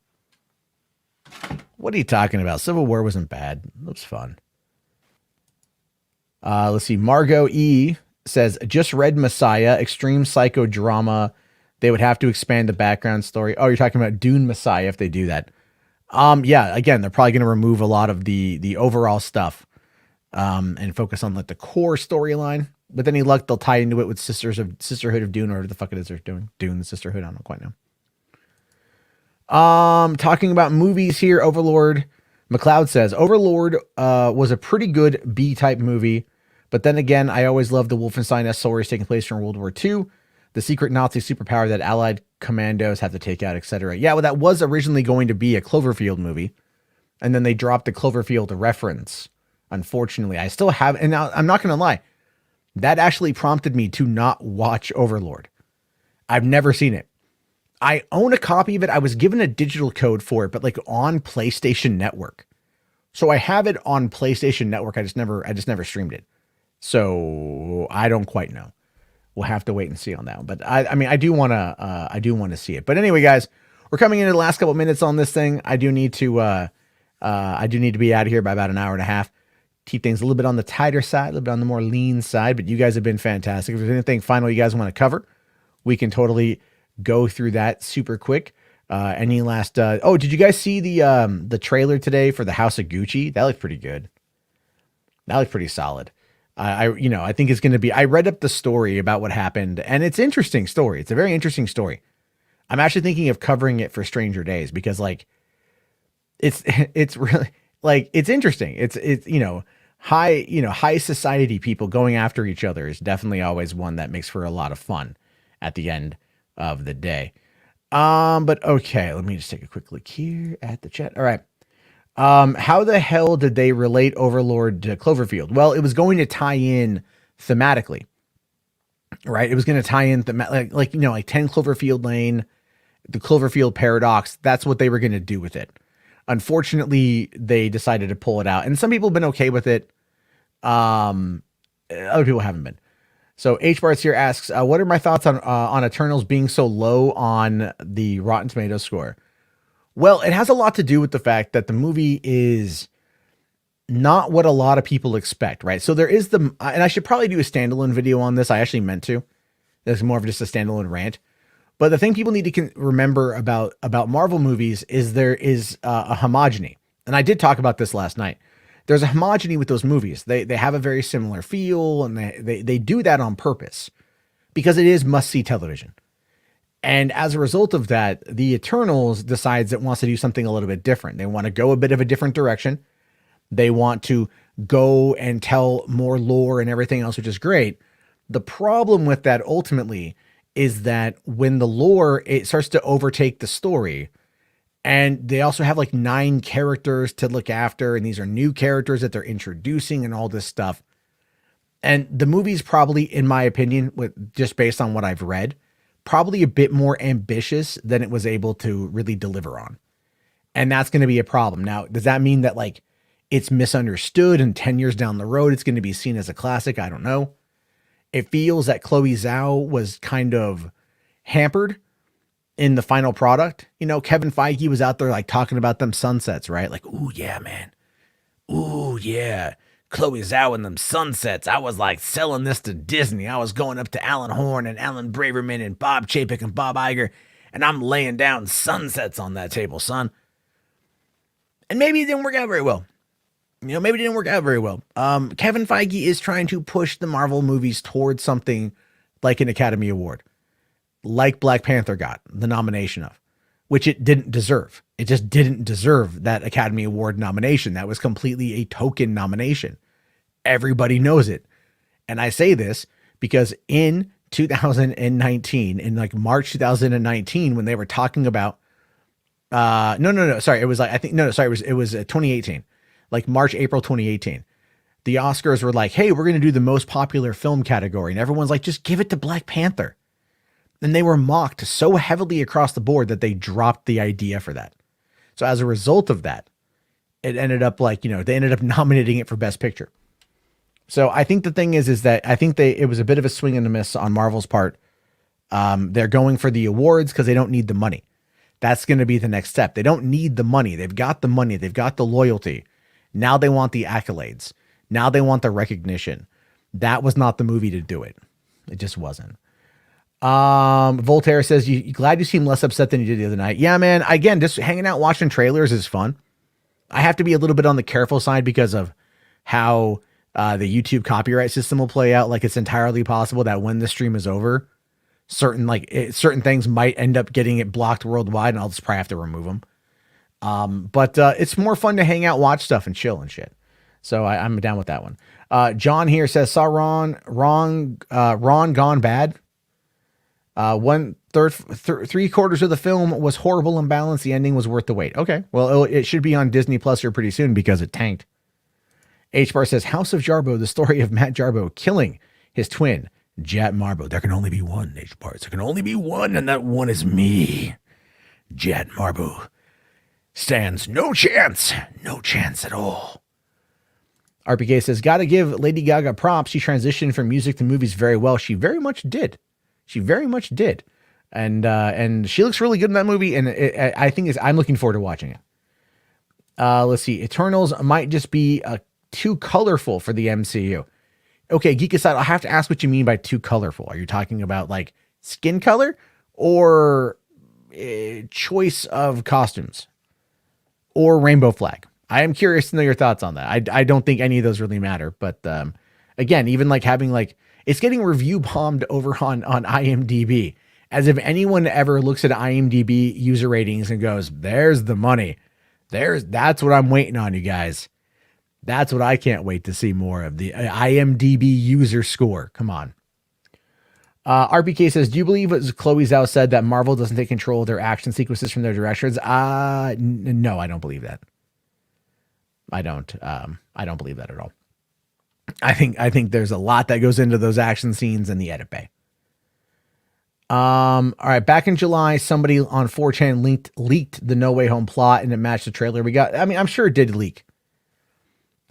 What are you talking about? Civil War wasn't bad. It was fun. Let's see. Margot E says, just read Messiah, extreme psychodrama. They would have to expand the background story. Oh, you're talking about Dune Messiah if they do that. Yeah, again, they're probably going to remove a lot of the overall stuff and focus on like the core storyline. With any luck, they'll tie into it with Sisterhood of Dune, or whatever the fuck it is they're doing. Dune, the Sisterhood, I don't quite know. Talking about movies here, Overlord. McLeod says, Overlord was a pretty good B-type movie, but then again, I always loved the Wolfenstein stories taking place during World War II, the secret Nazi superpower that Allied commandos have to take out, etc. Yeah, well, that was originally going to be a Cloverfield movie, and then they dropped the Cloverfield reference. Unfortunately, I still have, and now I'm not going to lie, that actually prompted me to not watch Overlord. I've never seen it. I own a copy of it. I was given a digital code for it, but like on PlayStation Network. So I have it on PlayStation Network. I just never streamed it. So I don't quite know. We'll have to wait and see on that one. But I mean, I do want to see it. But anyway, guys, we're coming into the last couple minutes on this thing. I do need to be out of here by about an hour and a half. Keep things a little bit on the tighter side, a little bit on the more lean side. But you guys have been fantastic. If there's anything final you guys want to cover, we can totally go through that super quick. Any last? Did you guys see the trailer today for the House of Gucci? That looked pretty good. That looked pretty solid. I think it's going to be. I read up the story about what happened, and it's an interesting story. It's a very interesting story. I'm actually thinking of covering it for Stranger Days because like, it's really like it's interesting. It's high society people going after each other is definitely always one that makes for a lot of fun at the end of the day. But okay, let me just take a quick look here at the chat. All right. How the hell did they relate Overlord to Cloverfield? Well, it was going to tie in thematically, right? It was going to tie in like 10 Cloverfield Lane, the Cloverfield paradox. That's what they were going to do with it. Unfortunately, they decided to pull it out, and some people have been okay with it. Other people haven't been. So H Barts here asks, what are my thoughts on Eternals being so low on the Rotten Tomatoes score? Well, it has a lot to do with the fact that the movie is not what a lot of people expect, right? So there is and I should probably do a standalone video on this. I actually meant to. There's more of just a standalone rant. But the thing people need to remember about Marvel movies is there is a homogeny. And I did talk about this last night. There's a homogeny with those movies. They have a very similar feel, and they do that on purpose because it is must-see television. And as a result of that, the Eternals decides it wants to do something a little bit different. They want to go a bit of a different direction. They want to go and tell more lore and everything else, which is great. The problem with that ultimately is that when the lore, it starts to overtake the story, and they also have like 9 characters to look after, and these are new characters that they're introducing and all this stuff. And the movie's probably, in my opinion, just based on what I've read, probably a bit more ambitious than it was able to really deliver on. And that's going to be a problem. Now, does that mean that like it's misunderstood and 10 years down the road, it's going to be seen as a classic? I don't know. It feels that Chloe Zhao was kind of hampered in the final product. Kevin Feige was out there like talking about them sunsets, right? Like, ooh, yeah, man. Ooh, yeah. Chloe Zhao and them sunsets. I was like selling this to Disney. I was going up to Alan Horn and Alan Braverman and Bob Chapek and Bob Iger, and I'm laying down sunsets on that table, son. And maybe it didn't work out very well. Kevin Feige is trying to push the Marvel movies towards something like an Academy Award, like Black Panther got the nomination of, which it didn't deserve. It just didn't deserve that Academy Award nomination. That was completely a token nomination. Everybody knows it. And I say this because in 2019, in like March 2019, when they were talking about, it was 2018, like March, April 2018. The Oscars were like, hey, we're going to do the most popular film category. And everyone's like, just give it to Black Panther. And they were mocked so heavily across the board that they dropped the idea for that. So as a result of that, it ended up they ended up nominating it for Best Picture. So I think the thing is that I think it was a bit of a swing and a miss on Marvel's part. They're going for the awards because they don't need the money. That's going to be the next step. They don't need the money. They've got the money. They've got the loyalty. Now they want the accolades. Now they want the recognition. That was not the movie to do it. It just wasn't. Voltaire says, you glad you seem less upset than you did the other night. Yeah, man. Again, just hanging out watching trailers is fun. I have to be a little bit on the careful side because of how the YouTube copyright system will play out. Like it's entirely possible that when the stream is over, certain things might end up getting it blocked worldwide, and I'll just probably have to remove them. But it's more fun to hang out, watch stuff, and chill and shit. So I'm down with that one. John here says, saw Ron Gone Bad. 3/4 of the film was horrible and balanced. The ending was worth the wait. Okay. Well, it should be on Disney Plus here pretty soon because it tanked. H Bar says, House of Jarbo, the story of Matt Jarbo killing his twin, Jet Marbo. There can only be one, H parts. There can only be one, and that one is me. Jet Marbo stands no chance. No chance at all. RPK says, gotta give Lady Gaga props. She transitioned from music to movies very well. She very much did. She very much did. And she looks really good in that movie. And I'm looking forward to watching it. Let's see. Eternals might just be too colorful for the MCU. Okay, Geek Aside, I have to ask what you mean by too colorful. Are you talking about like skin color or choice of costumes or rainbow flag? I am curious to know your thoughts on that. I don't think any of those really matter. But again, even like having like, it's getting review bombed over on IMDb, as if anyone ever looks at IMDb user ratings and goes, there's the money. That's what I'm waiting on, you guys. That's what I can't wait to see more of, the IMDb user score. Come on. RPK says, do you believe what Chloe Zhao said that Marvel doesn't take control of their action sequences from their directors? No, I don't believe that. I don't believe that at all. I think there's a lot that goes into those action scenes in the edit bay. All right. Back in July, somebody on 4chan leaked the No Way Home plot and it matched the trailer we got. I mean, I'm sure it did leak.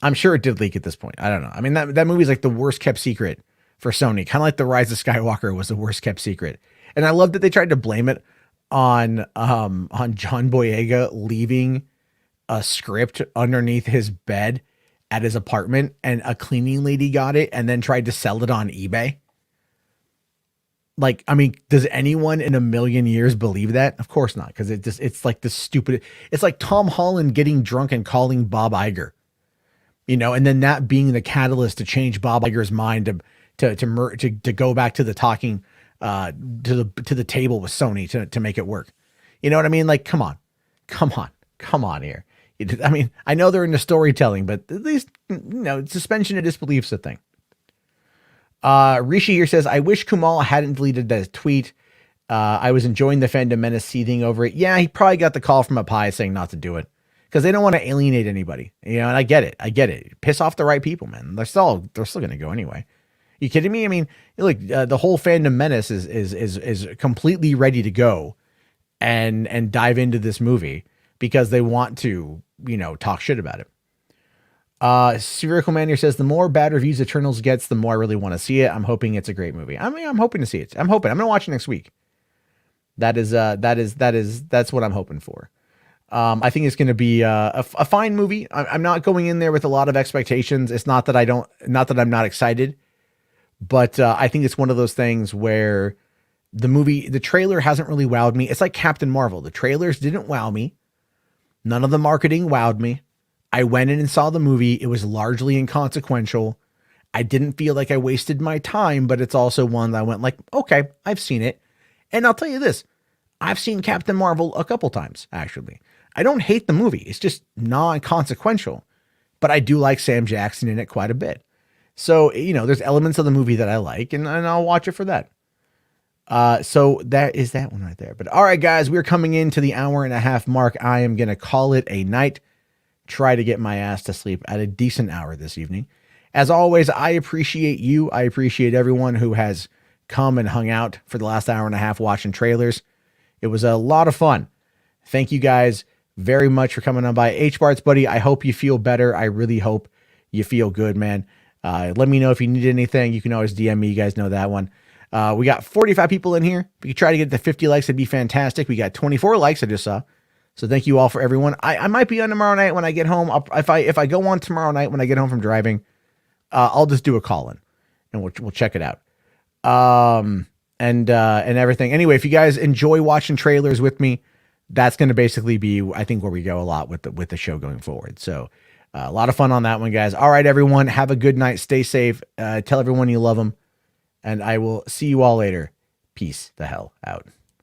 I'm sure it did leak at this point. I don't know. I mean, that movie's like the worst kept secret for Sony. Kind of like The Rise of Skywalker was the worst kept secret. And I love that they tried to blame it on John Boyega leaving a script underneath his bed at his apartment, and a cleaning lady got it and then tried to sell it on eBay. Like, I mean, does anyone in a million years believe that? Of course not. Cause it's like this stupid, it's like Tom Holland getting drunk and calling Bob Iger, and then that being the catalyst to change Bob Iger's mind to go back to the talking, to the table with Sony to make it work. You know what I mean? Like, come on here. I mean, I know they're into storytelling, but at least, suspension of disbelief's a thing. Rishi here says, I wish Kumal hadn't deleted that tweet. I was enjoying the fandom menace seething over it. Yeah, he probably got the call from up high saying not to do it because they don't want to alienate anybody. And I get it. Piss off the right people, man. They're still going to go anyway. You kidding me? I mean, look, the whole fandom menace is completely ready to go and dive into this movie because they want to, talk shit about it. Spherical Man here says, the more bad reviews Eternals gets, the more I really want to see it. I'm hoping it's a great movie. I mean, I'm hoping to see it. I'm going to watch it next week. That's what I'm hoping for. I think it's going to be a fine movie. I'm not going in there with a lot of expectations. It's not that I'm not excited, but I think it's one of those things where the trailer hasn't really wowed me. It's like Captain Marvel. The trailers didn't wow me. None of the marketing wowed me. I went in and saw the movie. It was largely inconsequential. I didn't feel like I wasted my time, but it's also one that I went like, okay, I've seen it. And I'll tell you this, I've seen Captain Marvel a couple times, actually. I don't hate the movie. It's just non-consequential, but I do like Sam Jackson in it quite a bit. So, there's elements of the movie that I like, and I'll watch it for that. So that is that one right there. But all right, guys, we're coming into the 1.5 hour mark. I am going to call it a night. Try to get my ass to sleep at a decent hour this evening. As always, I appreciate you. I appreciate everyone who has come and hung out for the last 1.5 hours watching trailers. It was a lot of fun. Thank you guys very much for coming on by. H-Barts, buddy, I hope you feel better. I really hope you feel good, man. Let me know if you need anything. You can always DM me. You guys know that one. We got 45 people in here. If you try to get to 50 likes, it'd be fantastic. We got 24 likes I just saw. So thank you all for everyone. I might be on tomorrow night when I get home. If I go on tomorrow night when I get home from driving, I'll just do a call in and we'll check it out. And everything. Anyway, if you guys enjoy watching trailers with me, that's going to basically be, I think, where we go a lot with the show going forward. So a lot of fun on that one, guys. All right, everyone, have a good night. Stay safe. Tell everyone you love them, and I will see you all later. Peace the hell out.